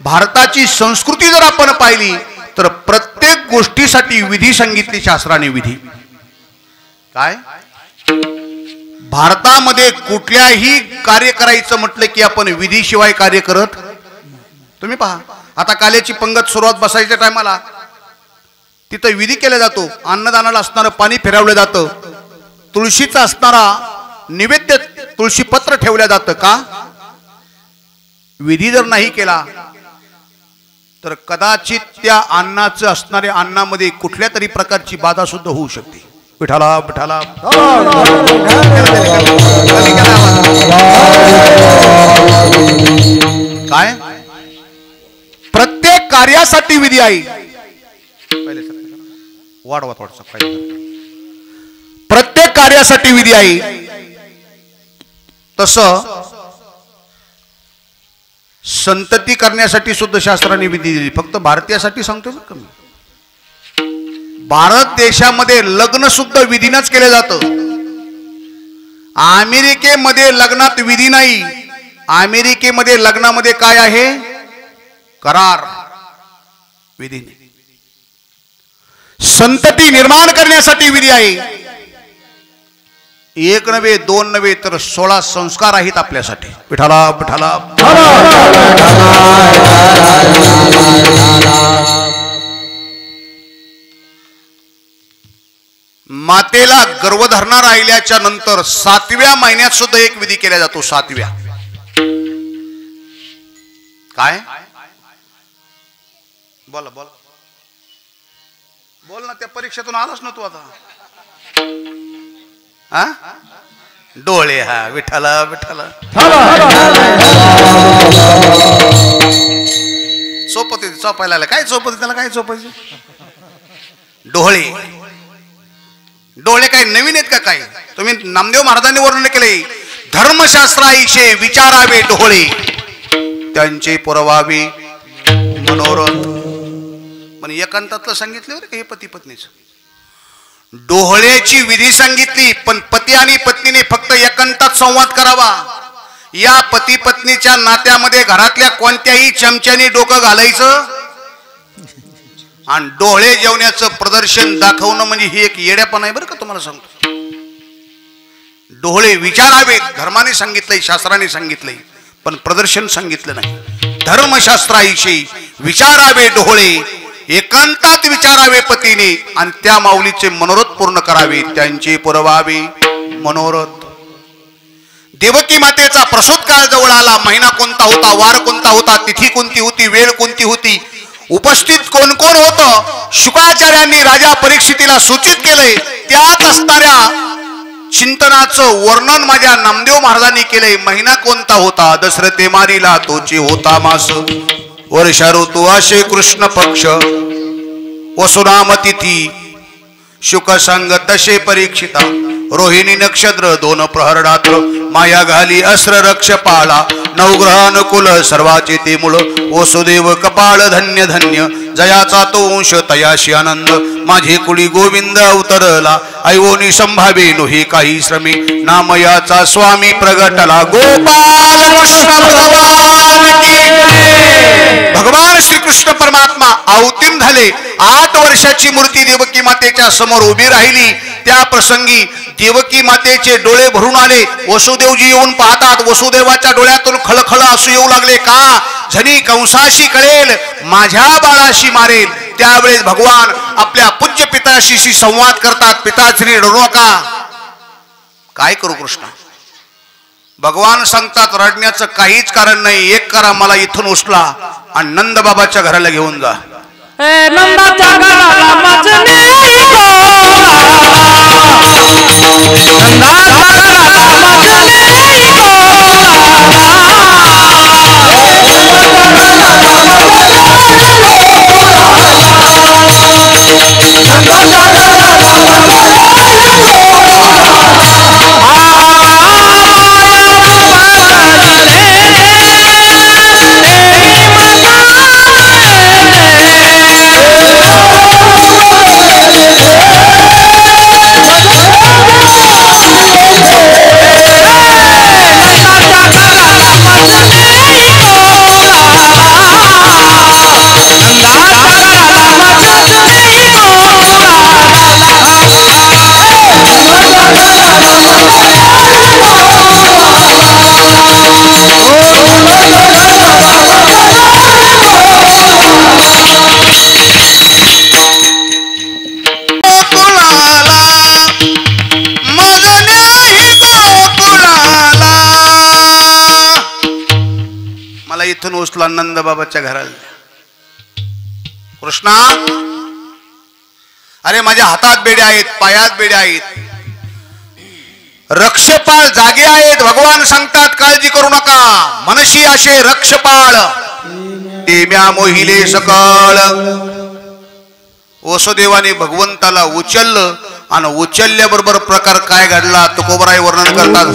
भारताची संस्कृती जर आपण पाहिली तर प्रत्येक गोष्टीसाठी विधी सांगितली शास्त्राने. विधी काय? भारतामध्ये कुठल्याही कार्य करायचं म्हटलं की आपण विधीशिवाय कार्य करत. तुम्ही पहा आता काल्याची पंगत सुरुवात बसायच्या टायमाला तिथं विधी केला जातो. अन्नदानाला असणारं पाणी फिरवलं जातं. तुळशीचा असणारा निवेद्य तुळशी पत्र ठेवलं जातं. का? विधी जर नाही केला तर कदाचित त्या अन्नाचं असणाऱ्या अन्नामध्ये कुठल्या तरी प्रकारची बाधा सुद्धा होऊ शकते. विठाला विठाला काय? प्रत्येक कार्यासाठी विधी आहे. वाढवा थोडसा. प्रत्येक कार्यासाठी विधी आहे. तसं संतती करण्यासाठी सुद्धा शास्त्राने विधी दिली. फक्त भारतीयासाठी सांगतो बरं का मी. भारत देशामध्ये लग्न सुद्धा विधीनच केलं जातं. अमेरिकेमध्ये लग्नात विधी नाही. अमेरिकेमध्ये लग्नामध्ये काय आहे? करार. विधी नाही. संतती निर्माण करण्यासाठी विधी आहे. एक नव्हे दोन नव्हे तर 16 संस्कार आहेत आपल्यासाठी. विठाला विठाला मातेला गर्भधारणा राहिल्याच्या नंतर 7व्या महिन्यात सुद्धा एक विधी केला जातो. 7व्या. काय? बोला बोला बोल ना. त्या परीक्षेतून आलाच ना तू आता. हा? डोळे. हा विठाला विठाला सोपती चोपायला. काय चोपती त्याला? काय चोपायचं? डोळे. डोळे काय नवीन आहेत का? काय तुम्ही नामदेव महाराजांनी वर्णन केले. धर्मशास्त्राईशे विचारावे डोळे त्यांचे पुरवावे मनोरथ. पण एकांतातलं सांगितलं बरं का हे पती पत्नीच. डोहळ्याची विधी सांगितली पण पती आणि पत्नीने फक्त एकांतात संवाद करावा. या पती पत्नीच्या नात्यामध्ये घरातल्या कोणत्याही चमच्याने डोकं घालायचं आणि डोळे जेवण्याचं प्रदर्शन दाखवणं म्हणजे ही एक येड्यापणा आहे बरं का. तुम्हाला सांगतो. डोळे विचारावे धर्माने सांगितलंय, शास्त्राने सांगितलंय, पण प्रदर्शन सांगितलं नाही. धर्मशास्त्राविषयी विचारावे डोळे, एकांतात विचारावे पतीने आणि त्या माऊलीचे मनोरथ पूर्ण करावे, त्यांचे पुरवावे मनोरथ. देवकी मातेचा प्रसूत काळ जवळ आला. महिना कोणता होता, वार कोणता होता, तिथी कोणती होती, वेळ कोणती होती, उपस्थित कोण कोण होतं, शुकाचार्यांनी राजा परीक्षितीला सूचित केले. त्यात असणाऱ्या चिंतनाचं वर्णन माझ्या नामदेव महाराजांनी केले. महिना कोणता होता, दशरथे मारिला तोची होता मास, वर्षा ऋतू आशे कृष्ण पक्ष, वसुनाम तिथी शुक संग तसे परीक्षिता, रोहिणी नक्षत्र दोन प्रहर रात्र, माया घाली अस्त्र रक्ष पाळा, नवग्रहानुकूल सर्वाचे ते मूळ, वसुदेव कपाळ धन्य धन्य, जयाचा तो अंश तयाशी आनंद, माझे कुळी गोविंद अवतरला, ऐवोनी संभावे नोही काही श्रमे, नामयाचा स्वामी प्रगटला, गोपाल कृष्ण भगवान की. भगवान श्री कृष्ण परमात्मा अवतीर्ण झाले. 8 वर्षाची मूर्ती देवकी मातेच्या समोर उभी राहिली. त्या प्रसंगी देवकी मातेचे डोळे भरून आले. वसुदेवजी येऊन पाहतात. वसुदेवाच्या डोळ्यातून खळखळ असू येऊ लागले. का? झनी कंसाशी कळेल, माझ्या बाळाशी मारेल. त्यावेळेस भगवान आपल्या पूज्य पिताशी संवाद करतात. पिताश्री रडू नका. काय करू कृष्ण? भगवान सांगतात रडण्याचं काहीच कारण नाही. एक करा, मला इथून उचला आणि नंद बाबाच्या घराला घेऊन जा. नंदाच्या घराला माझने मला इथून उचला नंद बाबाच्या घराला. कृष्णा, अरे माझ्या हातात बेड्या आहेत, पायात बेड्या आहेत, रक्षपाळ जागे आहेत. भगवान सांगतात काळजी करू नका, मनशी असे रक्षपाळ टेम्या मोहिले सकळ. वसुदेवाने भगवंताला उचललं आणि उचलल्याबरोबर प्रकार काय घडला तुकोबराय वर्णन करतात.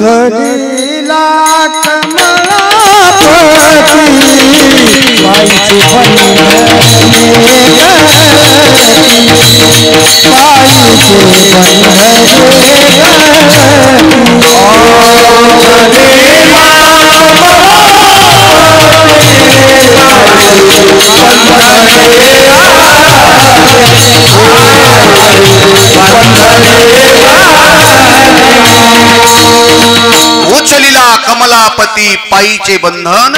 उचलिला कमलापती पायीचे बंधन.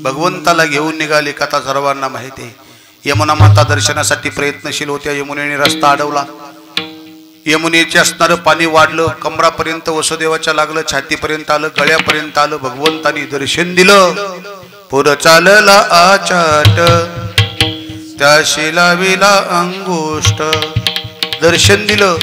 भगवंताला घेऊन निघाले. कथा सर्वांना माहिती आहे. यमुना माता दर्शनासाठी प्रयत्नशील होत्या. यमुनेने रस्ता अडवला. यमुनेचे असणारं पाणी वाढलं, कमरापर्यंत वसुदेवाच्या लागलं, छातीपर्यंत आलं, गळ्यापर्यंत आलं. भगवंतानी दर्शन दिलं. पुढं चालला आचाट, त्याशी लाविला अंगुष्ट. दर्शन दिलं.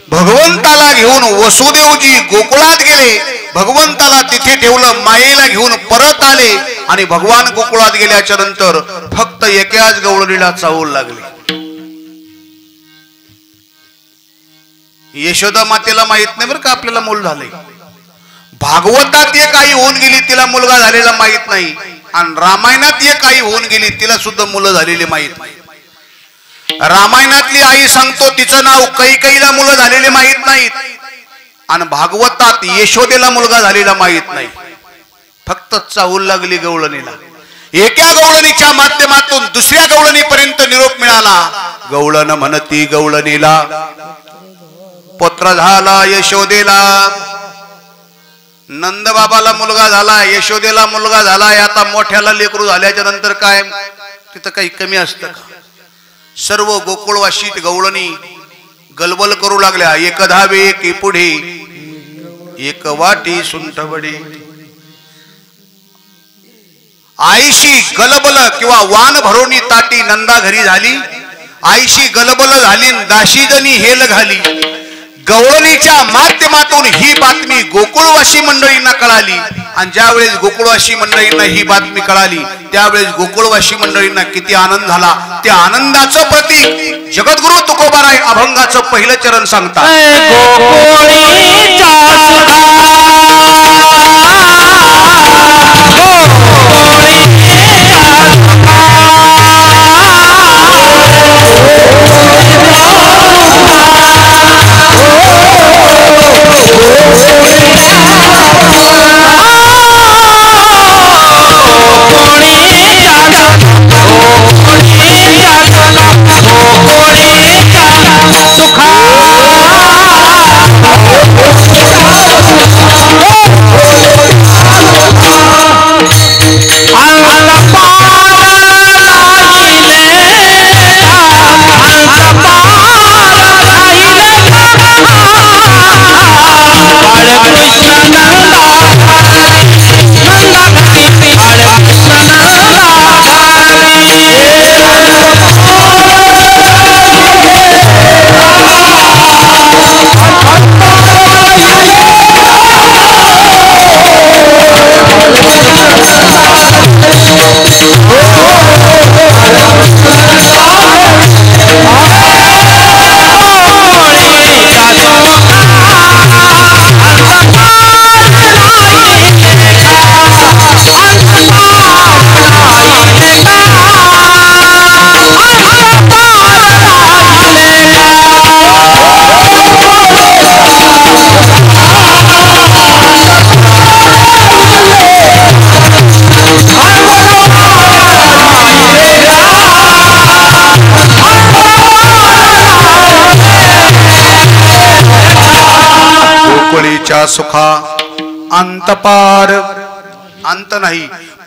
भगवंताला घेऊन वसुदेवजी गोकुळात गेले. भगवंताला तिथे ठेवलं. मायेला घेऊन परत आले आणि भगवान गोकुळात गेल्याच्या नंतर फक्त एकाच गवळणीला चावू लागले. यशोदा मातेला माहित नाही बरं का आपल्याला मूल झालंय. भागवतात एक आई होऊन गेली, तिला मुलगा झालेला माहित नाही. आणि रामायणात एक आई होऊन गेली, तिला सुद्धा मुलं झालेली माहित नाही. रामायणातली आई सांगतो तिचं नाव कैकेयीला मुलं झालेले माहित नाहीत. आणि भागवतात यशोदेला मुलगा झालेला माहित नाही. फक्त चावूल लागली गवळणीला. एका गवळणीच्या माध्यमातून दुसऱ्या गवळणीपर्यंत निरोप मिळाला. गवळण म्हणती गवळणीला, पुत्र झाला यशोदेला. नंद बाबाला मुलगा झाला, यशोदेला मुलगा झाला. आता मोठ्याला लेकरू झाल्याच्या नंतर काय तिथं काही कमी असतं का? सर्व गोकुळवासी गवळणी गलबल करू लागल्या. एक धावे एक पुढे, एक वाटी सुंठवडे. आईशी गलबल किंवा वान भरोणी ताटी नंदा घरी झाली. आईशी गलबल झाली, दाशीजनी हेल घाली. गवळणीच्या माध्यमातून ही बातमी गोकुळवासी मंडळींना कळाली. आणि ज्यावेळेस गोकुळवासी मंडळींना ही बातमी कळाली त्यावेळेस गोकुळवासी मंडळींना किती आनंद झाला. त्या आनंदाचं प्रतीक जगद्गुरु तुकोबाराय अभंगाचं पहिलं चरण सांगतात. सुखा अंत पार. अंत नाही,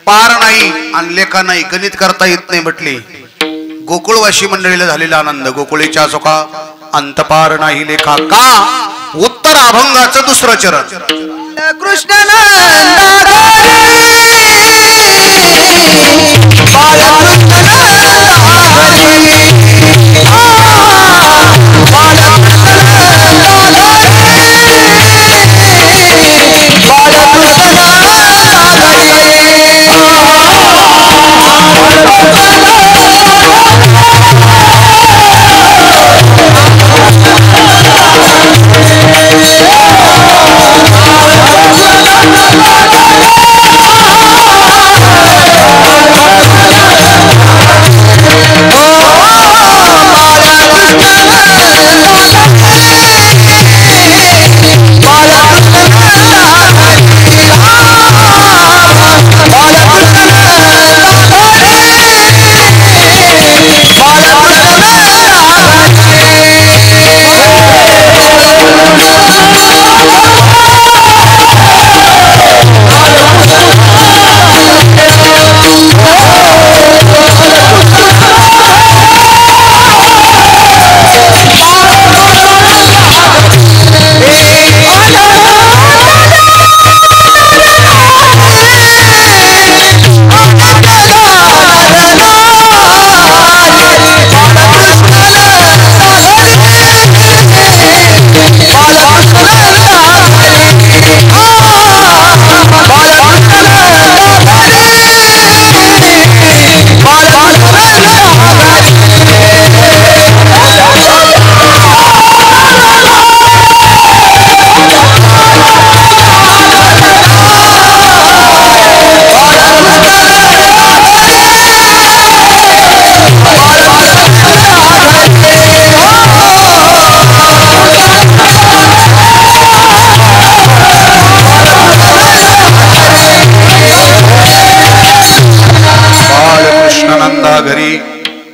पार नाही आणि लेखा नाही, गणित करता येत नाही म्हटले. गोकुळवासी मंडळीला झालेला आनंद. गोकुळीच्या सुखा अंत पार नाही लेखा. का? उत्तर अभंगाचं दुसरं चरण. कृष्ण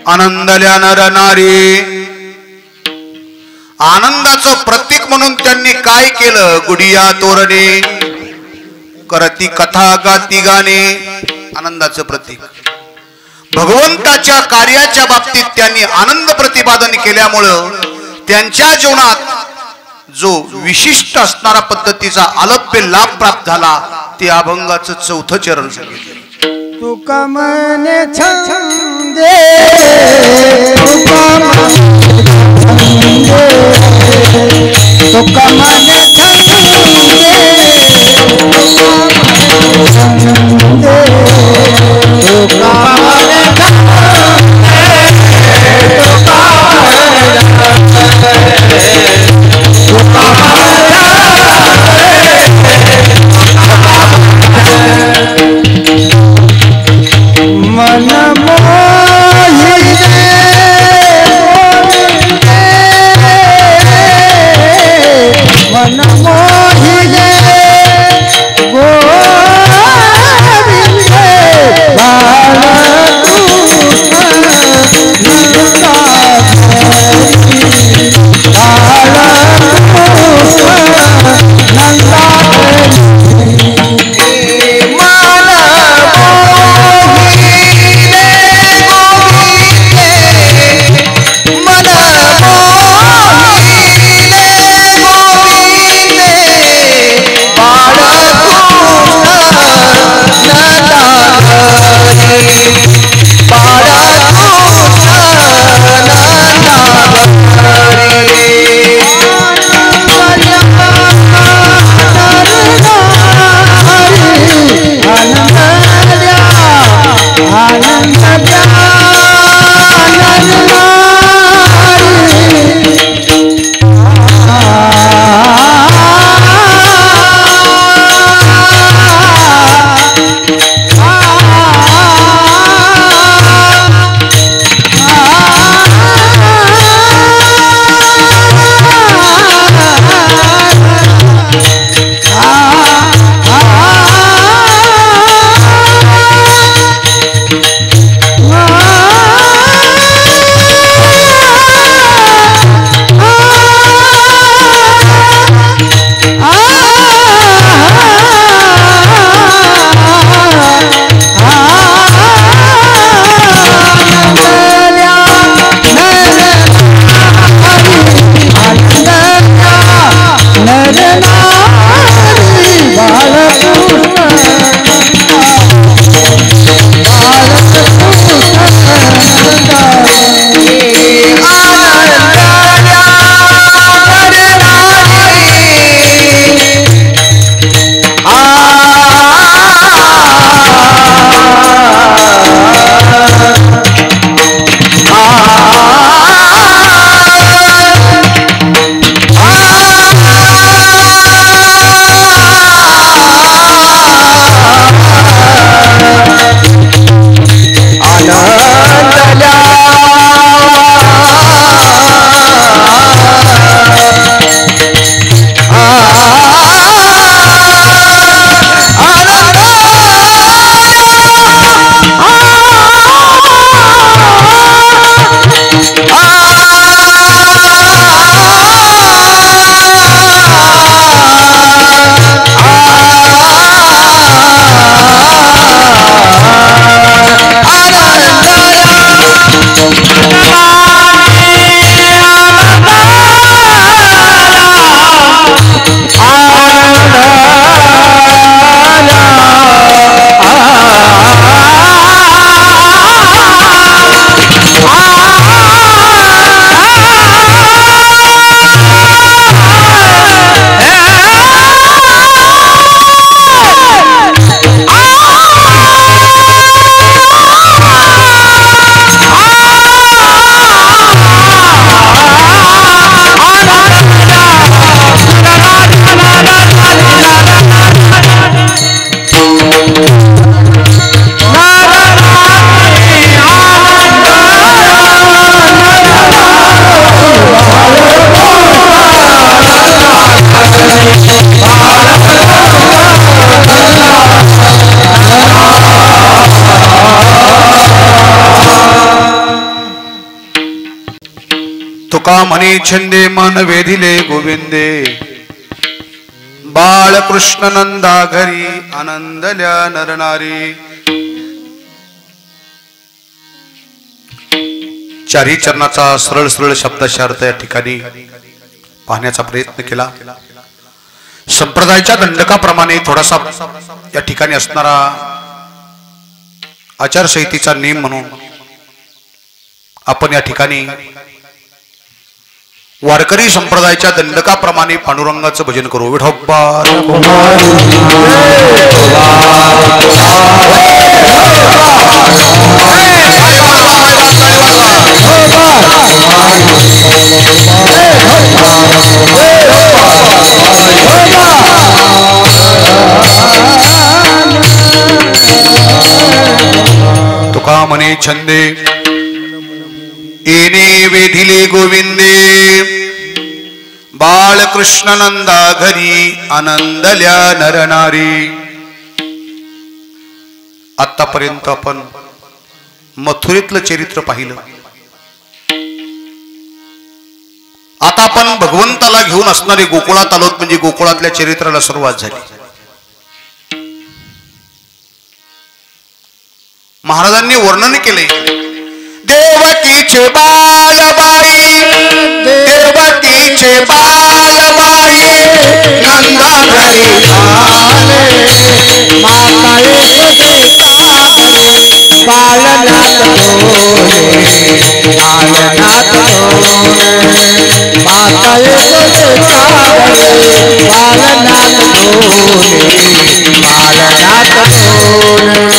आनंदल्या नर नारी. आनंदाचं प्रतीक म्हणून त्यांनी काय केलं? गुडिया तोरणे, करती कथा गाती गाणे. आनंदाचं प्रतीक. भगवंताच्या कार्याच्या बाबतीत त्यांनी आनंद प्रतिपादन केल्यामुळं त्यांच्या जीवनात जो विशिष्ट असणारा पद्धतीचा अलभ्य लाभ प्राप्त झाला ते अभंगाचं चौथं चरण सांगितलं. तुका मने छंदे तुका मने मन मोहि मन मोहि गोविंद म्हणे छंदे मन वेधिले गोविंदे बाळकृष्ण नंदा घरी आनंदल्या नरनारी. चारी चरणाचा सरळ सरळ शब्दाचा अर्थ या ठिकाणी पाहण्याचा प्रयत्न केला. संप्रदायाच्या दंडकाप्रमाणे थोडासा या ठिकाणी असणारा आचारसंहितेचा नियम म्हणून आपण या ठिकाणी वारकरी संप्रदायाच्या दंडकाप्रमाणे पांडुरंगाचं भजन करू. विठोबा तुका म्हणे छंदे येणे वेधिले गोविंदे बाळकृष्ण नंदा घरी आनंदल्या नरनारी. आतापर्यंत आपण मथुरेतलं चरित्र पाहिलं. आता आपण भगवंताला घेऊन असणारे गोकुळात आलोत, म्हणजे गोकुळातल्या चरित्राला सुरुवात झाली. महाराजांनी वर्णन केले. देवकीचे बालबाई देवकीचे बालबाई नंदा घरी आले. माता यशोदेचा घरी बालनाथ डोले बालनाथ डोले. माता यशोदेचा घरी बालनाथ डोले बालनाथ डोले.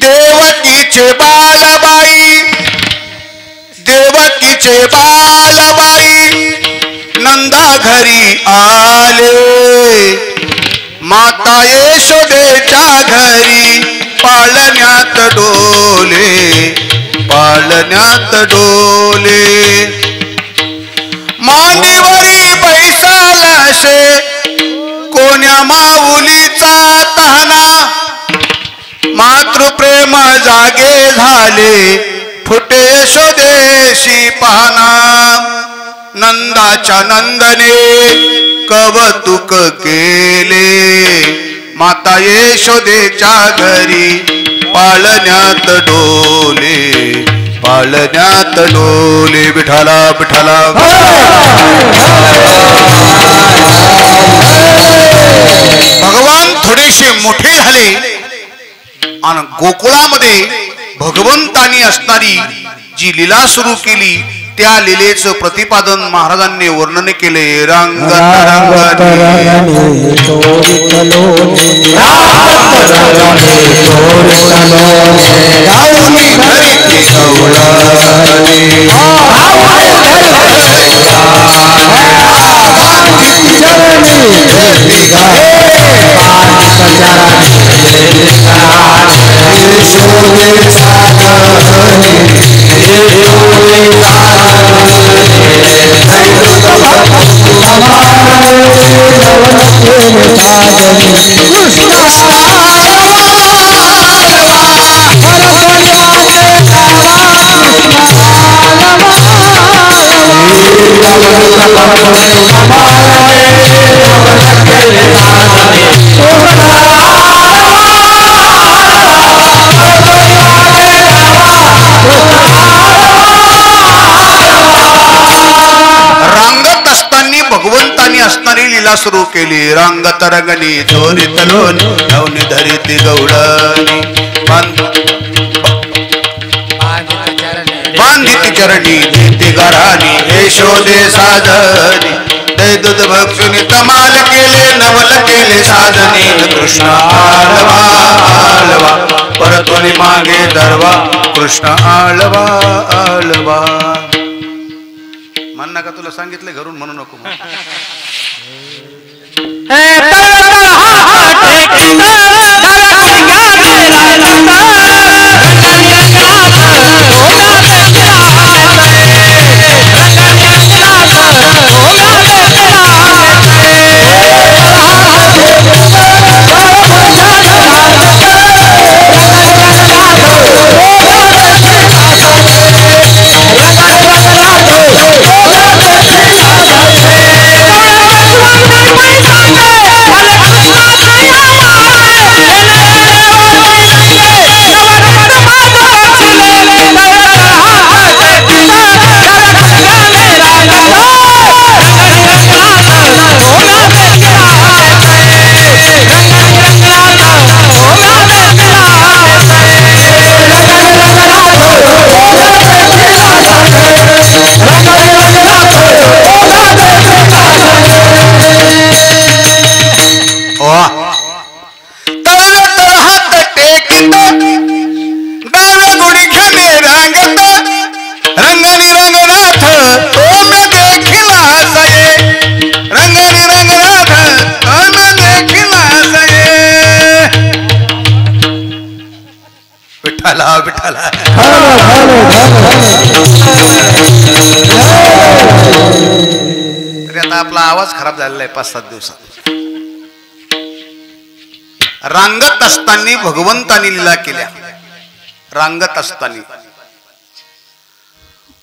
देवकीचे बालबाई देवकीचे बालबाई नंदा घरी आले. माता यशोदेच्या घरी पाळण्यात डोले पाळण्यात डोले. मांडीवरी बैसालाशे कोण्या माऊलीचा तहाना. मातृप्रेम जागे झाले फुटे यशोदेशी पाहना. नंदाच्या नंदने कौतुक केले. माता यशोदेच्या घरी पाळण्यात डोले पाळण्यात डोले. विठाला विठाला भगवान थोडेसे मोठे झाले आणि गोकुळामध्ये भगवंतानी असणारी जी लीला सुरू केली त्या लीलेचं प्रतिपादन महाराजांनी वर्णन केले. रंग कृष्ण रांगत असताना भगवंतानी असणारी लीला सुरू केली. रांगत रंगणी चोरी तलोन नवनी धरिती गौडणी बांधिती चरणी देती घराणी यशोदे साधनी दे दूध भक्षुनी तमाल केले नवल केले साधनी कृष्ण आळवा आळवा परतोनी मागे दरवा कृष्ण आळवा आळवा. म्हण नका तुला सांगितलं घरून म्हणू नको. विठ्ठला विठ्ठला. तरी आता आपला आवाज खराब झालेला आहे 5-7 दिवसात. रांगत असताना भगवंतानी लीला केल्या. रांगत असताना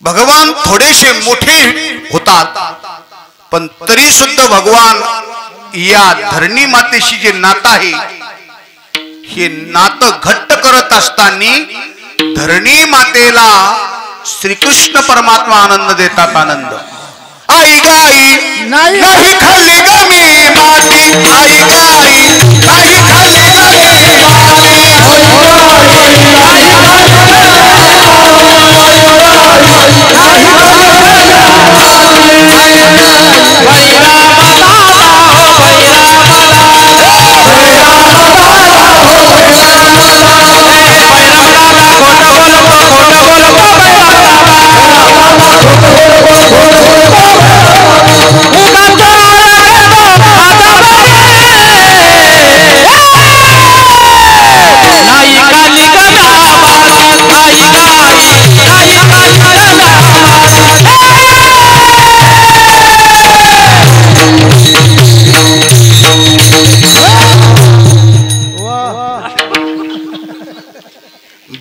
भगवान थोडेसे मोठे होतात पण तरी सुद्धा भगवान या धरणी मातेशी जे नातं आहे हे नातं घट्ट करत असताना धरणी मातेला श्रीकृष्ण परमात्मा आनंद देतात. आनंद. आई गाई नाही खाली गमी माती आई गाई नाही खाली गमी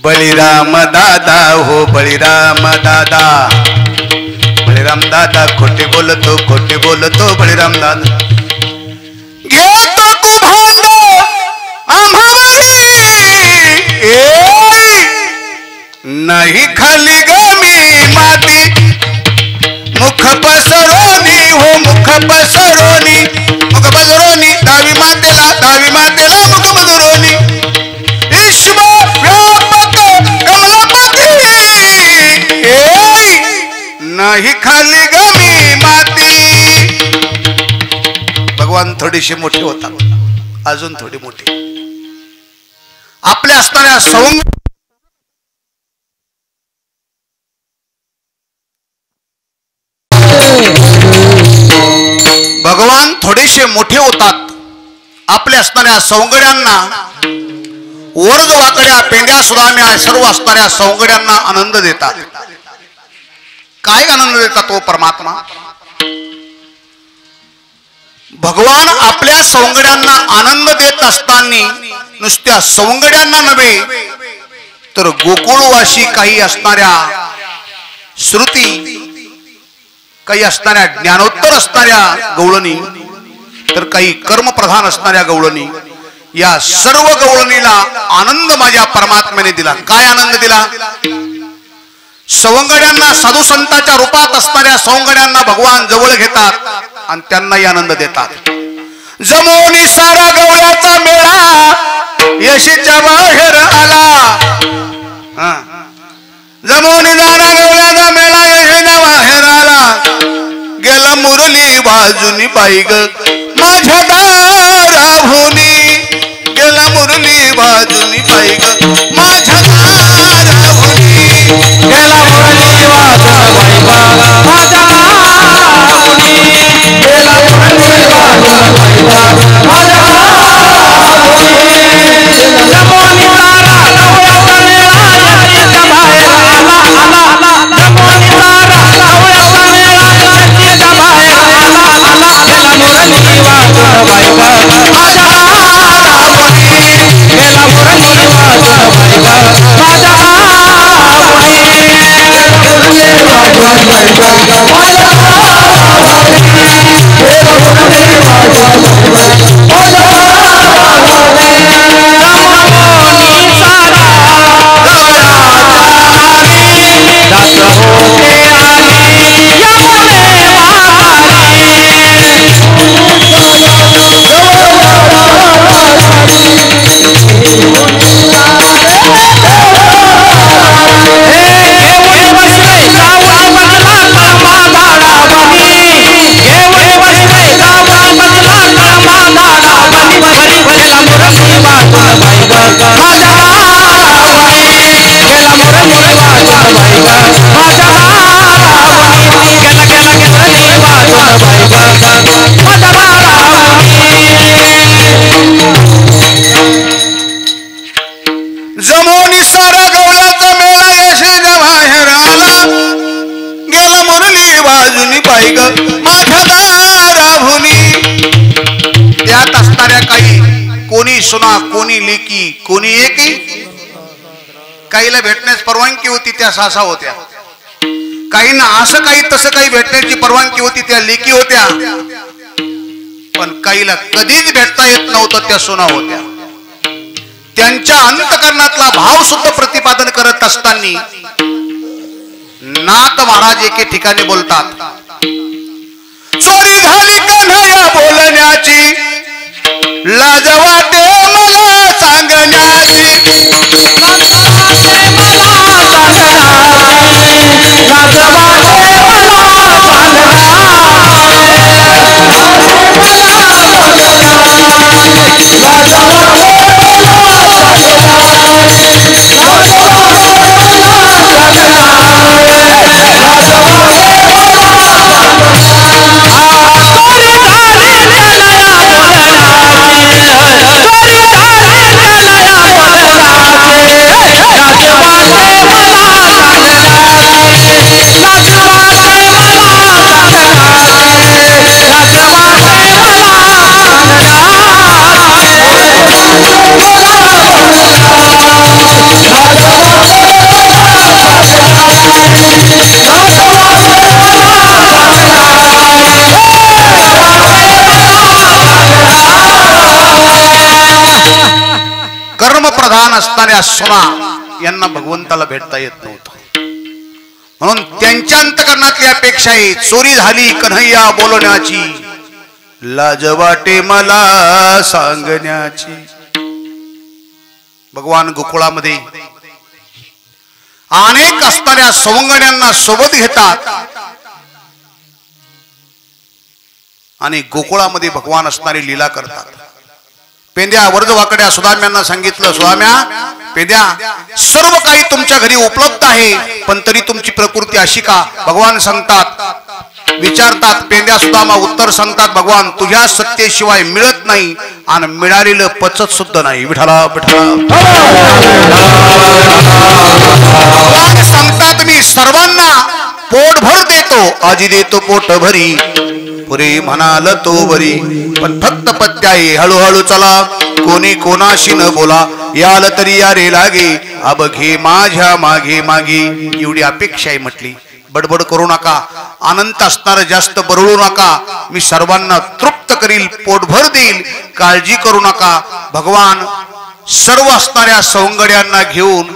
बळीराम दादा हो बळीराम दादा. बळीराम दादा खोटे बोलतो बळीराम दादा. घेतो कुभांड आम्हावरी नाही खाली गमी माती मुख पसरोनी हो मुख पसरोनी दावी मातेला मुख पसरोनी ईश्वर नाही खाली गमी माती. भगवान थोडेसे मोठे होतात, अजून थोडे मोठे. आपल्या असणाऱ्या सौंग भगवान थोडेसे मोठे होतात. आपल्या असणाऱ्या सौंगड्यांना वरदवाकड्या पेंड्या सुदाम्या सर्व असणाऱ्या सौंगड्यांना आनंद देतात. काय आनंद देतात तो परमात्मा? भगवान आपल्या सौंगड्यांना आनंद देत असताना नुसत्या सौंगड्यांना नव्हे तर गोकुळवासी काही असणाऱ्या श्रुती काही असणाऱ्या ज्ञानोत्तर असणाऱ्या गवळणी, तर काही कर्मप्रधान असणाऱ्या गवळणी, या सर्व गवळणीला आनंद माझ्या परमात्म्याने दिला. काय आनंद दिला? सवंगड्यांना साधू संतांच्या रूपात असणाऱ्या सवंगड्यांना भगवान जवळ घेतात आणि त्यांनाही आनंद देतात. जमोनी सारा गवळ्याचा मेळा यशीच्या बाहेर आला. जमोनी सारा गवळ्याचा मेळा यशीच्या बाहेर आला. गेला मुरली बाजूनी बाई ग माझ्या दाराभोनी. गेला मुरली बाजूनी बाई ग माझ्या दाराभोनी. गेला मुरली वाजून बाई ग माझ्या दाराभोनी. गेला मुरली वाजून बाई ग माझ्या दाराभोनी. जमोनी सारा गवळ्याचा मेळा यशीच्या बाहेर आला. जमोनी सारा गवळ्याचा मेळा यशीच्या बाहेर आला. गेला मुरली वाजून बाई ग माझ्या दाराभोनी. गेला मुरली वाजून बाई ग माझ्या दाराभोनी. मुरली वाजून बाई ग माझ्या दाराभोनी. गेला मुरली वाजून बाई ग माझ्या दाराभोनी. जमोनी सारा गवळ्याचा राणी दास होते आली यमुने वारी. जमोनी सारा गवळ्याचा मेळा यशीच्या बाहेर आला. गेला मुरली बाजूनी बाई ग माझ्या दाराभोनी. त्यात असणाऱ्या काही कोणी सुना, कोणी लेकी, कोणी एकी. काहीला भेटण्यास परवानगी होती त्या सासा होत्या. काहींना असं काही तसं काही भेटण्याची परवानगी होती त्या लेकी होत्या. पण काहीला कधीच भेटता येत नव्हतं त्या सुना होत्या. त्यांच्या अंतकरणातला भाव सुद्धा प्रतिपादन करत असताना नाथ महाराज एके ठिकाणी बोलतात. चोरी झाली कन्हैया बोलण्याची, लाज वाटे मला सांगण्याची. लाज वाटे मला सांगण्याची. लाज वाटे मला सांगण्याची. कर्मप्रधान असणाऱ्या सुना यांना भगवंताला भेटता येत नव्हतं. म्हणून त्यांच्या अंतकरणातली अपेक्षा आहे, चोरी झाली कन्हैया बोलण्याची, लाज वाटे मला सांगण्याची. भगवान गोकुळामध्ये अनेक असणाऱ्या सवंगड्यांना सोबत घेतात आणि गोकुळामध्ये भगवान असणारी लीला करतात. पेंद्या वर्जवाकड्या सुदाम्यांना सांगितलं, सुदाम्या पेंद्या सर्व काही तुमच्या घरी उपलब्ध आहे, पण तरी तुमची प्रकृती अशी का? भगवान सांगतात, विचारतात पेंद्या सुदामा, उत्तर सांगतात भगवान तुझ्या सत्तेशिवाय मिळत नाही आणि मिळालेलं पचत सुद्धा नाही. विठाला विठाला भगवान सांगतात मी सर्वांना पोटभर देतो, आजी देतो पोट भरी, पुरे म्हणाल तो बरी, पण फक्त पत्त्याई हळूहळू चला, कोणी कोणाशी न बोला, याल तरी यारे लागे, अब घे माझ्या मागे मागे. एवढी अपेक्षा आहे म्हटली. बडबड करू नका, अनंत असणार जास्त बरळू नका, मी सर्वांना तृप्त करील, पोटभर देईल, काळजी करू नका. भगवान सर्व असणाऱ्या सवंगड्यांना घेऊन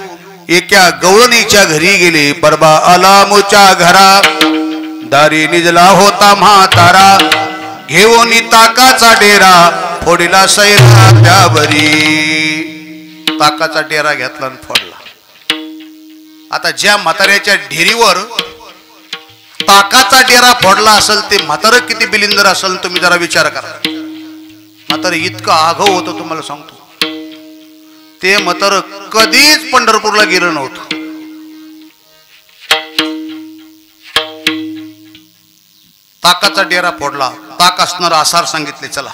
एका गवळणीच्या घरी गेले. बरबा अलामूच्या घरा दारी निजला होता म्हातारा, घेऊन ताकाचा डेरा फोडीला सैरा त्यावरी. ताकाचा डेरा घेतला आणि फोडला. आता ज्या म्हाताऱ्याच्या ढेरीवर ताकाचा डेरा फोडला असेल ते म्हातारं किती बिलिंदर असेल तुम्ही जरा विचार करा. म्हातारं इतकं आघाव होतं तुम्हाला सांगतो. ते म्हातारं कधीच पंढरपूरला गेलं नव्हतं. ताकाचा डेरा फोडला, ताक असणार आसार सांगितले. चला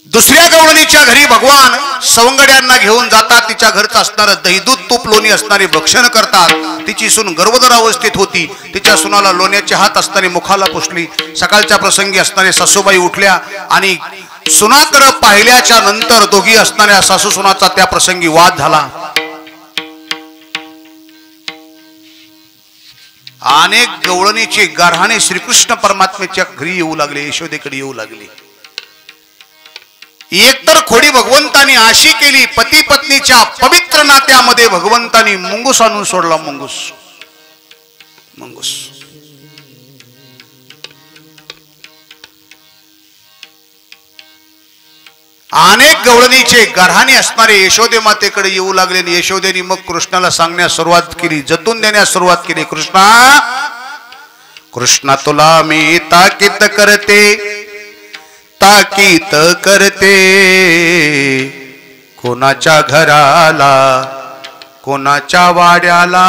दुसऱ्या गवळणीच्या घरी भगवान सवंगड्यांना घेऊन जातात. तिच्या घरचं असणारं दही दूध तूप लोणी असणारे भक्षण करतात. तिची सून गर्भधर अवस्थेत होती. तिच्या सुनाला लोण्याचे हात असताना मुखाला पुसली. सकाळच्या प्रसंगी असणारे सासूबाई उठल्या आणि सुनाकडे पाहिल्याच्या नंतर दोघी असणाऱ्या सासू सुनाचा त्या प्रसंगी वाद झाला. अनेक गवळणीचे गारहाणे श्रीकृष्ण परमात्म्याच्या घरी येऊ लागले, यशोदेकडे येऊ लागले. एकतर खोडी भगवंतानी अशी केली, पती पत्नीच्या पवित्र नात्यामध्ये भगवंतानी मुंगूस आणून सोडला. मुंगूस मुंगूस अनेक गवळणीचे गारहाणे असणारे यशोदे मातेकडे येऊ लागले. आणि यशोदेनी मग कृष्णाला सांगण्यास सुरुवात केली, जतून देण्यास सुरुवात केली. कृष्णा कृष्णा तुला मी ताकीत करते, ताकीत करते. कोणाच्या घराला कोणाच्या वाड्याला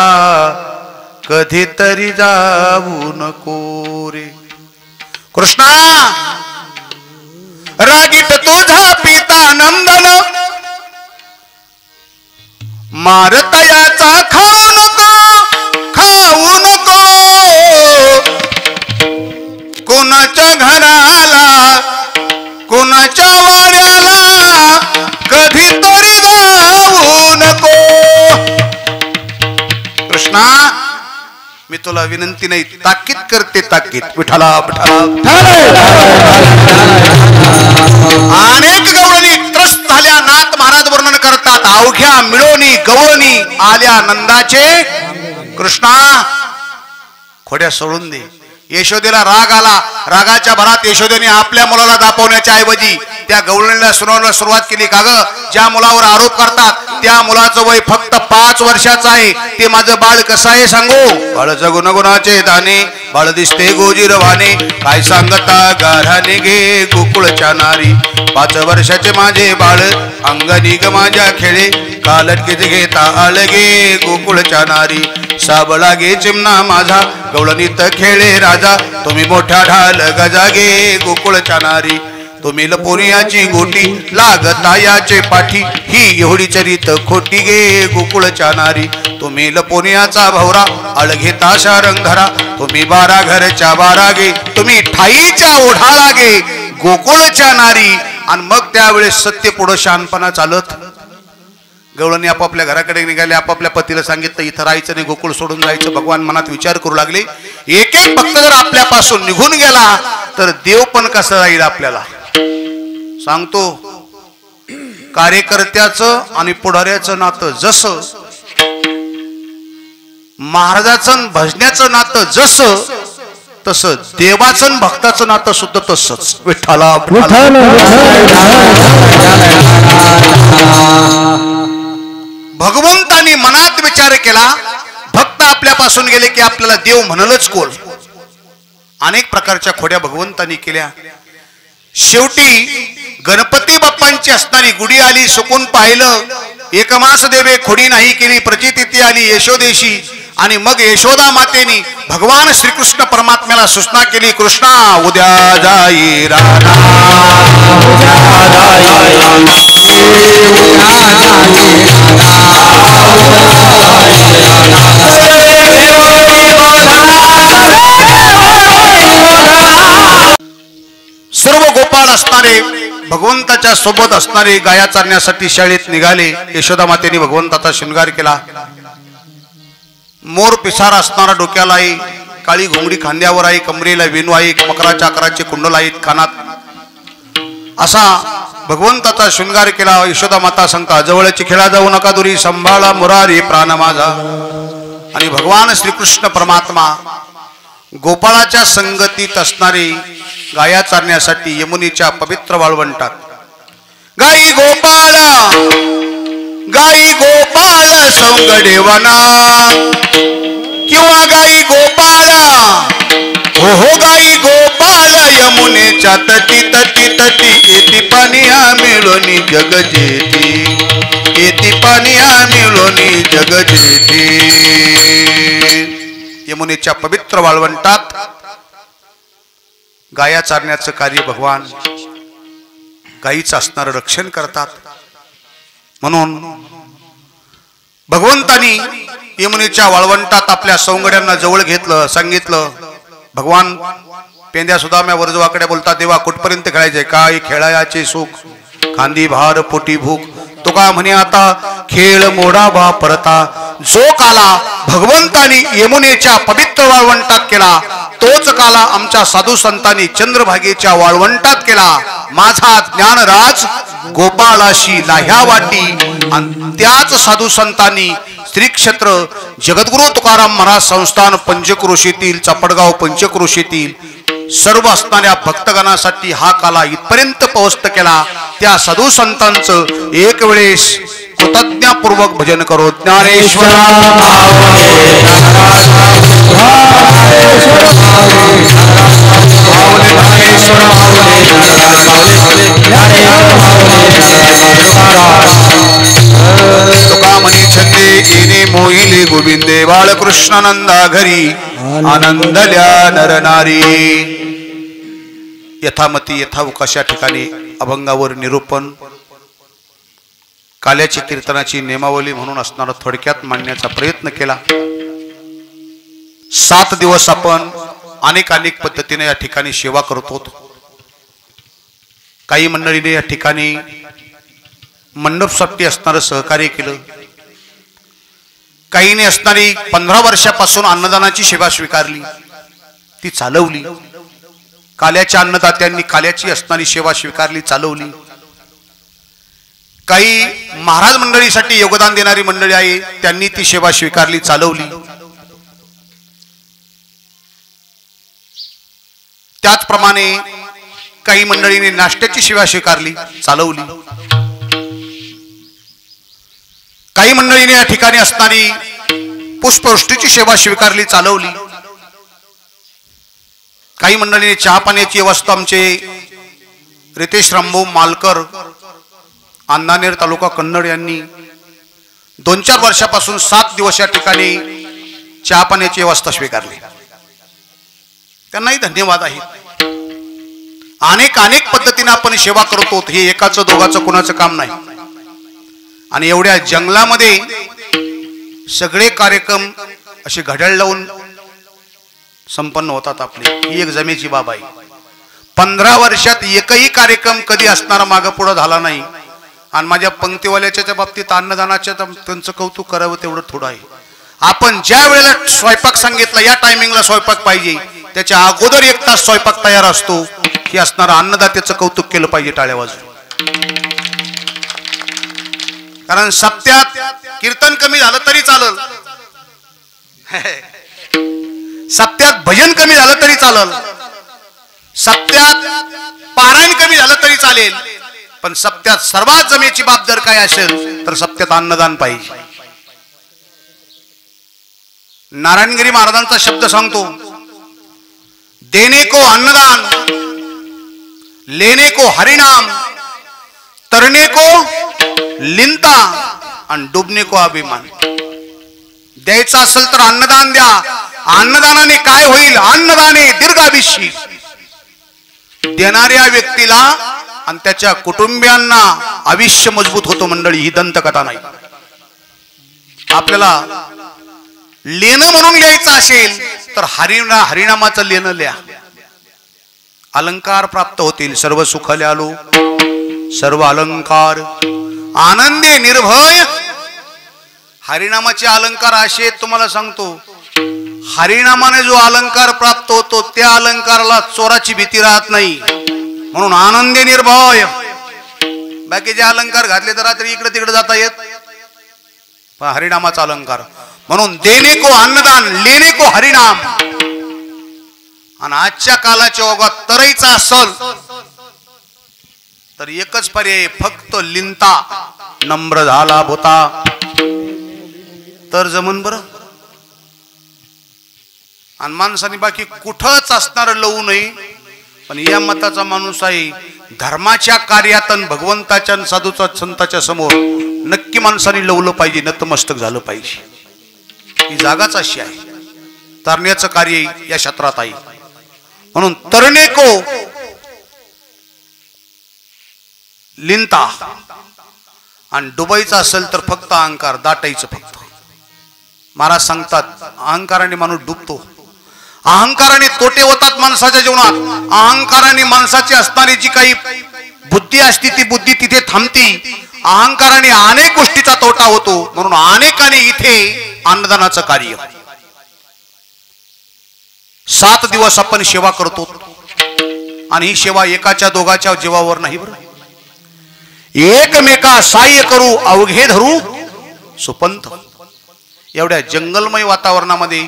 कधीतरी जाऊ नको रे. कृष्णा रागीत तुझा पिता नंदन मारतयाचा खाऊ नको, खाऊ नको. कोणाच्या घराला कोणाच्या वाड्याला कधीतरी जाऊ नको. कृष्णा मी तुला विनंती नाही, ताकीद करते, ताकीद. विठाला अनेक गवळणी त्रस्त झाल्या. नाथ महाराज वर्णन करतात, अवघ्या मिळवणी गवळणी आल्या नंदाचे. कृष्णा खोड्या सोडून दे. यशोदेला राग आला. रागाच्या भरात यशोदेने आपल्या मुलाला दापवण्याच्या ऐवजी त्या गवळणीला सुनावण्याला सुरुवात केली. का ग, ज्या मुलावर आरोप करतात त्या मुलाचं वय फक्त 5 वर्षाचं आहे. ते माझं बाळ कसं आहे सांगू. बाळ गुणगुणाचे दाणे, बाळ दिसते गोजीरवाने, काय सांगता गाराने गे गोकुळच्या नारी. 5 वर्षाचे माझे बाळ अंगणी ग माझ्या खेळे, कालटकीच घेता अलगे गोकुळच्या नारी. साबळा गे चिमणा माझा गवळणीत खेळे राजा, तुम्ही मोठा ढाल गजागे गोकुळच्या नारी. तुम्ही लपोनियाची गोटी लागता याचे पाठी, ही एवढी चरित खोटी गे गोकुळच्या नारी. तुम्ही लपोनियाचा भवरा अळघेता शारंगधरा, तुम्ही 12 घरच्या 12 गे, तुम्ही ठाईच्या ओढाळा गे गोकुळच्या नारी. आणि मग त्यावेळेस सत्य पुढं शहाणपणा चालत. गवळणी आपापल्या घराकडे निघाले. आपापल्या पतीला सांगितलं इथं राहायचं नाही, गोकुळ सोडून जायचं. भगवान मनात विचार करू लागले, एक एक भक्त जर आपल्यापासून निघून गेला तर देव पण कसं राहील आपल्याला. सांगतो, कार्यकर्त्याचं आणि पुढाऱ्याचं नातं जसं, महाराजाचं भजण्याचं नातं जसं, तसं देवाचं भक्ताचं नातं सुद्धा तसंच. विठ्ठला भगवंतानी मनात विचार केला, भक्त आपल्यापासून गेले की आपल्याला देव म्हणलच कोण. अनेक प्रकारच्या खोड्या भगवंतानी केल्या. शेवटी गणपती बाप्पांची असणारी गुढी आली. सुकून पाहिलं, एकमास देवे खोडी नाही केली. प्रचिती आली यशोदेशी. आणि मग यशोदा मातेनी भगवान श्रीकृष्ण परमात्म्याला सूचना केली, कृष्णा उद्या जाई राणा, सर्व गोपाळ असणारे भगवंताच्या सोबत असणारे गाया चारण्यासाठी शाळेत निघाले. यशोदा मातेने भगवंताचा शृंगार केला. मोर पिसारा असणारा डोक्याला आहे, काळी घोंगडी खांद्यावर आहे, कमरेला वेणू आहे, मकराच्या आकाराचे कुंडल आहेत कानात, असा भगवंताचा शृंगार केला. यशोदा माता सांगता जवळची खेळा जाऊ नका दुरी, संभाळा मुरारी प्राण माझा. आणि भगवान श्रीकृष्ण परमात्मा गोपाळाच्या संगतीत असणारे गाया चारण्यासाठी यमुनेच्या पवित्र वाळवंटात गाई गोपाळ सौंगडेवना किंवा गाई गोपाळ हो गाई गोपाळ यमुनेच्या तटी तटी तटी येती पानिया मिळोनी जग जेठी, येती पानिया मिळोनी जग जेठी. यमुनेच्या पवित्र वाळवंटात गाया चारण्याचं कार्य भगवान गायीचं असणारं रक्षण करतात. म्हणून भगवंतानी यमुनेच्या वाळवंटात आपल्या सौंगड्यांना जवळ घेतलं, सांगितलं भगवान पेंद्या सुदाम्या वरजवाकडे बोलतात देवा कुठपर्यंत खेळायचे, काय खेळायाचे सुख खांदी भार पोटी भूक. तो का म्हणे आता खेळ मोडा बा परता. जो काला भगवंतानी यमुनेच्या पवित्र वाळवंटात केला तोच काला आमच्या साधू संतांनी चंद्रभागेच्या वाळवंटात केला. माझा ज्ञानराज गोपाळाशी लाह्या वाटी. आणि त्याच साधू संतांनी श्री क्षेत्र जगद्गुरु तुकाराम महाराज संस्थान पंचक्रोशीतील चापडगाव पंचक्रोशीतील सर्व असणाऱ्या भक्तगणासाठी हा काला इथपर्यंत पोहोचत केला. त्या साधू संतांचं एक वेळेस कृतज्ञपूर्वक भजन करो. ज्ञानेश्वर तुका म्हणी छंदे येणे मोहिले गोविंदे बाळकृष्णानंदा घरी आनंदल्या नरनारी. यथामती यथावकाश या ठिकाणी अभंगावर निरूपण काल्याची कीर्तनाची नियमावली म्हणून असणारा थोडक्यात मांडण्याचा प्रयत्न केला. 7 दिवस आपण अनेक पद्धतीने या ठिकाणी सेवा करतो. काही मंडळीने या ठिकाणी मंडपसाठी असणारं सहकार्य केलं. काहीने असणारी 15 वर्षापासून अन्नदानाची सेवा स्वीकारली, ती चालवली. काल्याच्या अन्नदात्यांनी काल्याची असणारी सेवा स्वीकारली, चालवली. काही महाराज मंडळीसाठी योगदान देणारी मंडळी आहे, त्यांनी ती सेवा स्वीकारली, चालवली. त्याचप्रमाणे काही मंडळीने नाश्त्याची सेवा स्वीकारली, चालवली. काही मंडळीने या ठिकाणी असणारी पुष्पवृष्टीची सेवा स्वीकारली, चालवली. काही मंडळीने चहा पाण्याची व्यवस्था आमचे रितेश रामभाऊ मालकर अंधानेर तालुका कन्नड यांनी 2-4 वर्षापासून 7 दिवस या ठिकाणी चहा पाण्याची व्यवस्था स्वीकारली. त्यांनाही धन्यवाद आहे. अनेक पद्धतीने आपण सेवा करतो. हे एकाचं दोघाचं कोणाचं काम नाही. आणि एवढ्या जंगलामध्ये सगळे कार्यक्रम असे घड्याळ लावून संपन्न होतात आपले, ही एक जमेची बाब आहे. 15 वर्षात एकही कार्यक्रम कधी असणारा मागं पुढं झाला नाही. आणि माझ्या पंक्तीवाल्याच्या बाबतीत अन्नदानाच्या त्यांचं कौतुक करावं तेवढं थोडं आहे. आपण ज्या वेळेला स्वयंपाक सांगितला या टायमिंगला स्वयंपाक पाहिजे, त्याच्या अगोदर 1 तास स्वयंपाक तयार असतो. हे असणारा अन्नदात्याचं कौतुक केलं पाहिजे टाळ्या वाजून. कारण सप्त्यात कीर्तन कमी झालं तरी चालल, सप्त्यात भजन कमी झालं तरी चालल, सप्त्यात पारायण कमी झालं तरी चालेल, पण सप्त्यात सर्वात जमेची बाब जर काय असेल तर सप्त्यात अन्नदान पाहिजे. नारायणगिरी महाराजांचा शब्द सांगतो, देने को अन्नदान, लेने को हरिनाम, तरने को लिंता आणि डुबने को अभिमान. द्यायचं असेल तर अन्नदान द्या. अन्नदानाने काय होईल? अन्नदाने दीर्घायुष्य. देणाऱ्या व्यक्तीला आणि त्याच्या कुटुंबियांना आयुष्य मजबूत होतो. मंडळी, ही दंतकथा नाही. आपल्याला लेणं म्हणून लिहायचं असेल तर हरिनामाचं लेणं लिहा. अलंकार प्राप्त होतील. सर्व सुखले आलो सर्व अलंकार, आनंदी निर्भय हरिनामाचे अलंकार असे तुम्हाला सांगतो, हरिनामाने जो अलंकार प्राप्त होतो त्या अलंकाराला चोराची भीती राहत नाही, म्हणून आनंदी निर्भय. बाकीचे अलंकार घातले तर रात्री इकडे तिकडे जाता येत, पण हरिनामाचा अलंकार म्हणून देणे को अन्नदान लेणे को हरिनाम. आणि आजच्या कालाच्या ओघात तराईचा असल तर एकच पर्याय, फक्त लिंता नम्र झाला भोता तर जमन बर. आणि माणसाने बाकी कुठंच असणार लवू नये, पण या मताचा माणूस आहे धर्माच्या कार्यातन भगवंताच्या साधूच्या संताच्या समोर नक्की माणसाने लवलं पाहिजे, नतमस्तक झालं पाहिजे. ही जागाच अशी आहे, तरण्याचं कार्य या क्षेत्रात आहे. म्हणून तरणे को लिंता, आणि डुबायचं असेल तर फक्त अहंकार दाटायचं. फक्त महाराज सांगतात अहंकाराने माणूस डुबतो. अहंकाराने तोटे होतात माणसाच्या जीवनात. अहंकाराने माणसाची असणारी जी काही बुद्धी असते ती बुद्धी तिथे थांबती. अहंकाराने अनेक गोष्टीचा तोटा होतो. म्हणून अनेकाने इथे अन्नदानाचं कार्य 7 दिवस आपण सेवा करतो, आणि ही सेवा एकाच्या दोघाच्या जीवावर नाही बरं. एकमेका सहाय्य करू अवघे धरू सुपंथ. एवढ्या जंगलमय वातावरणामध्ये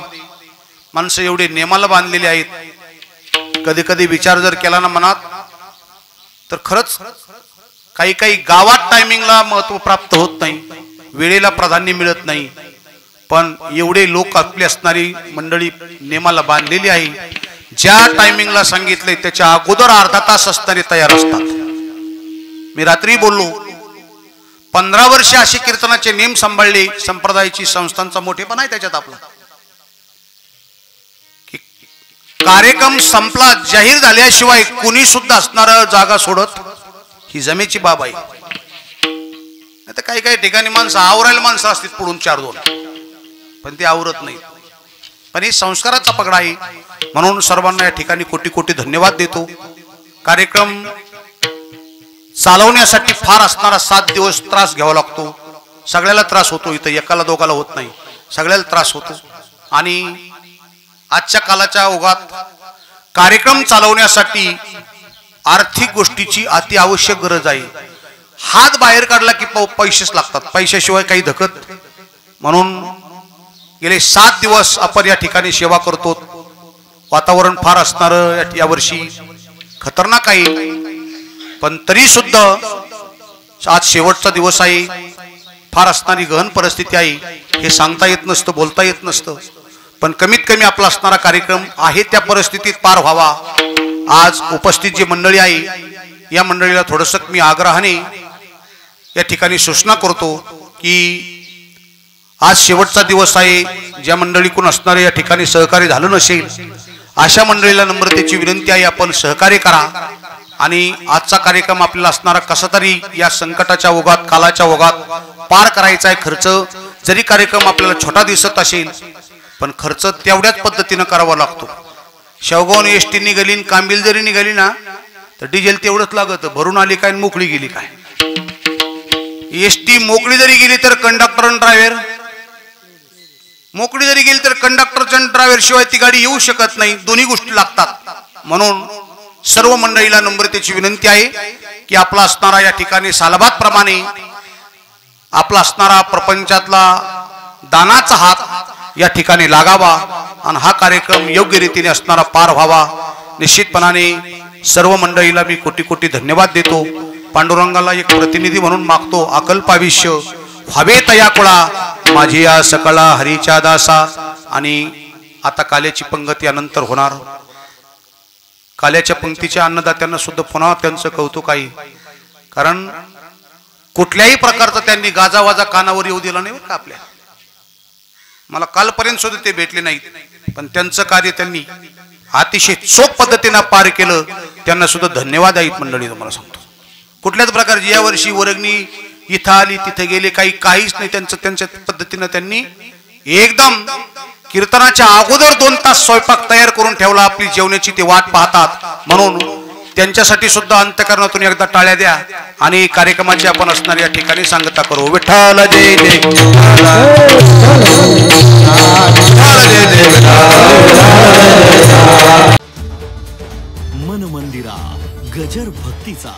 माणसं एवढे नेमाला बांधलेले आहेत. कधी कधी विचार जर केला ना मनात तर खरंच काही काही गावात टायमिंगला महत्व प्राप्त होत नाही, वेळेला प्राधान्य मिळत नाही. पण एवढे लोक आपली असणारी मंडळी नेमाला बांधलेली आहे. ज्या टायमिंगला सांगितलंय त्याच्या अगोदर अर्धा तास असणारे तयार असतात. मी रात्री बोललो 15 वर्ष असे कीर्तनाचे नेम सांभाळले. संप्रदायाची संस्थांचा मोठेपणा आहे त्याच्यात आपला. की कार्यक्रम संपला जाहीर झाल्याशिवाय कुणी सुद्धा असणार जागा सोडत ही जमेची बाब आहे. आता काही काही ठिकाणी माणसं आवरायला माणसं असतील पुढून 4-2, पण ते आवरत नाही. पण ही संस्काराचा पगडा आहे. म्हणून सर्वांना या ठिकाणी कोटी कोटी धन्यवाद देतो. कार्यक्रम चालवण्यासाठी फार असणारा 7 दिवस त्रास घ्यावा लागतो. सगळ्याला त्रास होतो. इथं एकाला दोघाला होत नाही, सगळ्याला त्रास होतो. आणि आजच्या कालाच्या ओघात कार्यक्रम चालवण्यासाठी आर्थिक गोष्टीची अति आवश्यक गरज आहे. हात बाहेर काढला की पैसेच लागतात, पैशाशिवाय काही धकत. म्हणून गेले 7 दिवस आपण या ठिकाणी सेवा करतो. वातावरण फार असणार यावर्षी खतरनाक आहे, पण तरी सुद्धा आज शेवटचा दिवस आहे. फार असणारी गहन परिस्थिती आहे. हे सांगता येत नसतं, बोलता येत नसतं, पण कमीत कमी आपला असणारा कार्यक्रम आहे त्या परिस्थितीत पार व्हावा. आज उपस्थित जी मंडळी आहे या मंडळीला थोडंसं मी आग्रहाने या ठिकाणी सूचना करतो की आज शेवटचा दिवस आहे. ज्या मंडळीकडून असणारे या ठिकाणी सहकार्य झालं नसेल अशा मंडळीला नम्रतेची विनंती आहे, आपण सहकार्य करा. आणि आजचा कार्यक्रम आपल्याला असणारा कसा तरी या संकटाच्या ओघात कालाच्या ओघात पार करायचा आहे. खर्च जरी कार्यक्रम आपल्याला छोटा दिसत असेल पण खर्च तेवढ्याच पद्धतीनं करावा लागतो. शेवगावने एसटी निघाली, कांबिल जरी निघाली ना तर डिझेल तेवढंच लागत. भरून आली काय मोकळी गेली काय. एसटी मोकळी जरी गेली तर कंडक्टर आणि ड्रायव्हर, मोकळी जरी गेली तर कंडक्टरच्या ड्रायव्हर शिवाय ती गाडी येऊ शकत नाही. दोन्ही गोष्टी लागतात. म्हणून सर्व मंडळीला नम्रतेची विनंती आहे की आपला असणारा या ठिकाणी सालाबाद प्रमाणे आपला असणारा प्रपंचातला दानाचा हात या ठिकाणी लागावा आणि हा कार्यक्रम योग्य रीतीने असणारा पार व्हावा. निश्चितपणाने सर्व मंडळीला मी कोटी कोटी धन्यवाद देतो. पांडुरंगाला एक प्रतिनिधी म्हणून मागतो, अकल्पाविष्य व्हावे तया कुळा माझी या सकळा हरीच्या दासा. आणि आता काल्याची पंगती अनंतर होणार. काल्याच्या पंक्तीच्या अन्नदात्यांना सुद्धा पुन्हा त्यांचं कौतुक आहे, कारण कुठल्याही प्रकारचा त्यांनी गाजावाजा कानावर येऊ दिला नाही का आपल्या. मला कालपर्यंत सुद्धा ते भेटले नाहीत, पण त्यांचं कार्य त्यांनी अतिशय चोख पद्धतीने पार केलं. त्यांना सुद्धा धन्यवाद आहेत मंडळी. तुम्हाला सांगतो कुठल्याच प्रकारची या वर्षी वर्गणी इथं आली तिथे गेले काहीच नाही. त्यांच्या पद्धतीनं त्यांनी एकदम कीर्तनाच्या अगोदर 2 तास स्वयंपाक तयार करून ठेवला. आपली जेवणाची ते वाट पाहतात. म्हणून त्यांच्यासाठी सुद्धा अंतःकरणातून एकदा टाळ्या द्या आणि कार्यक्रमाची आपण असणार या ठिकाणी सांगता करू. विठ्ठल जय जय मन मंदिरा गजर भक्तीचा.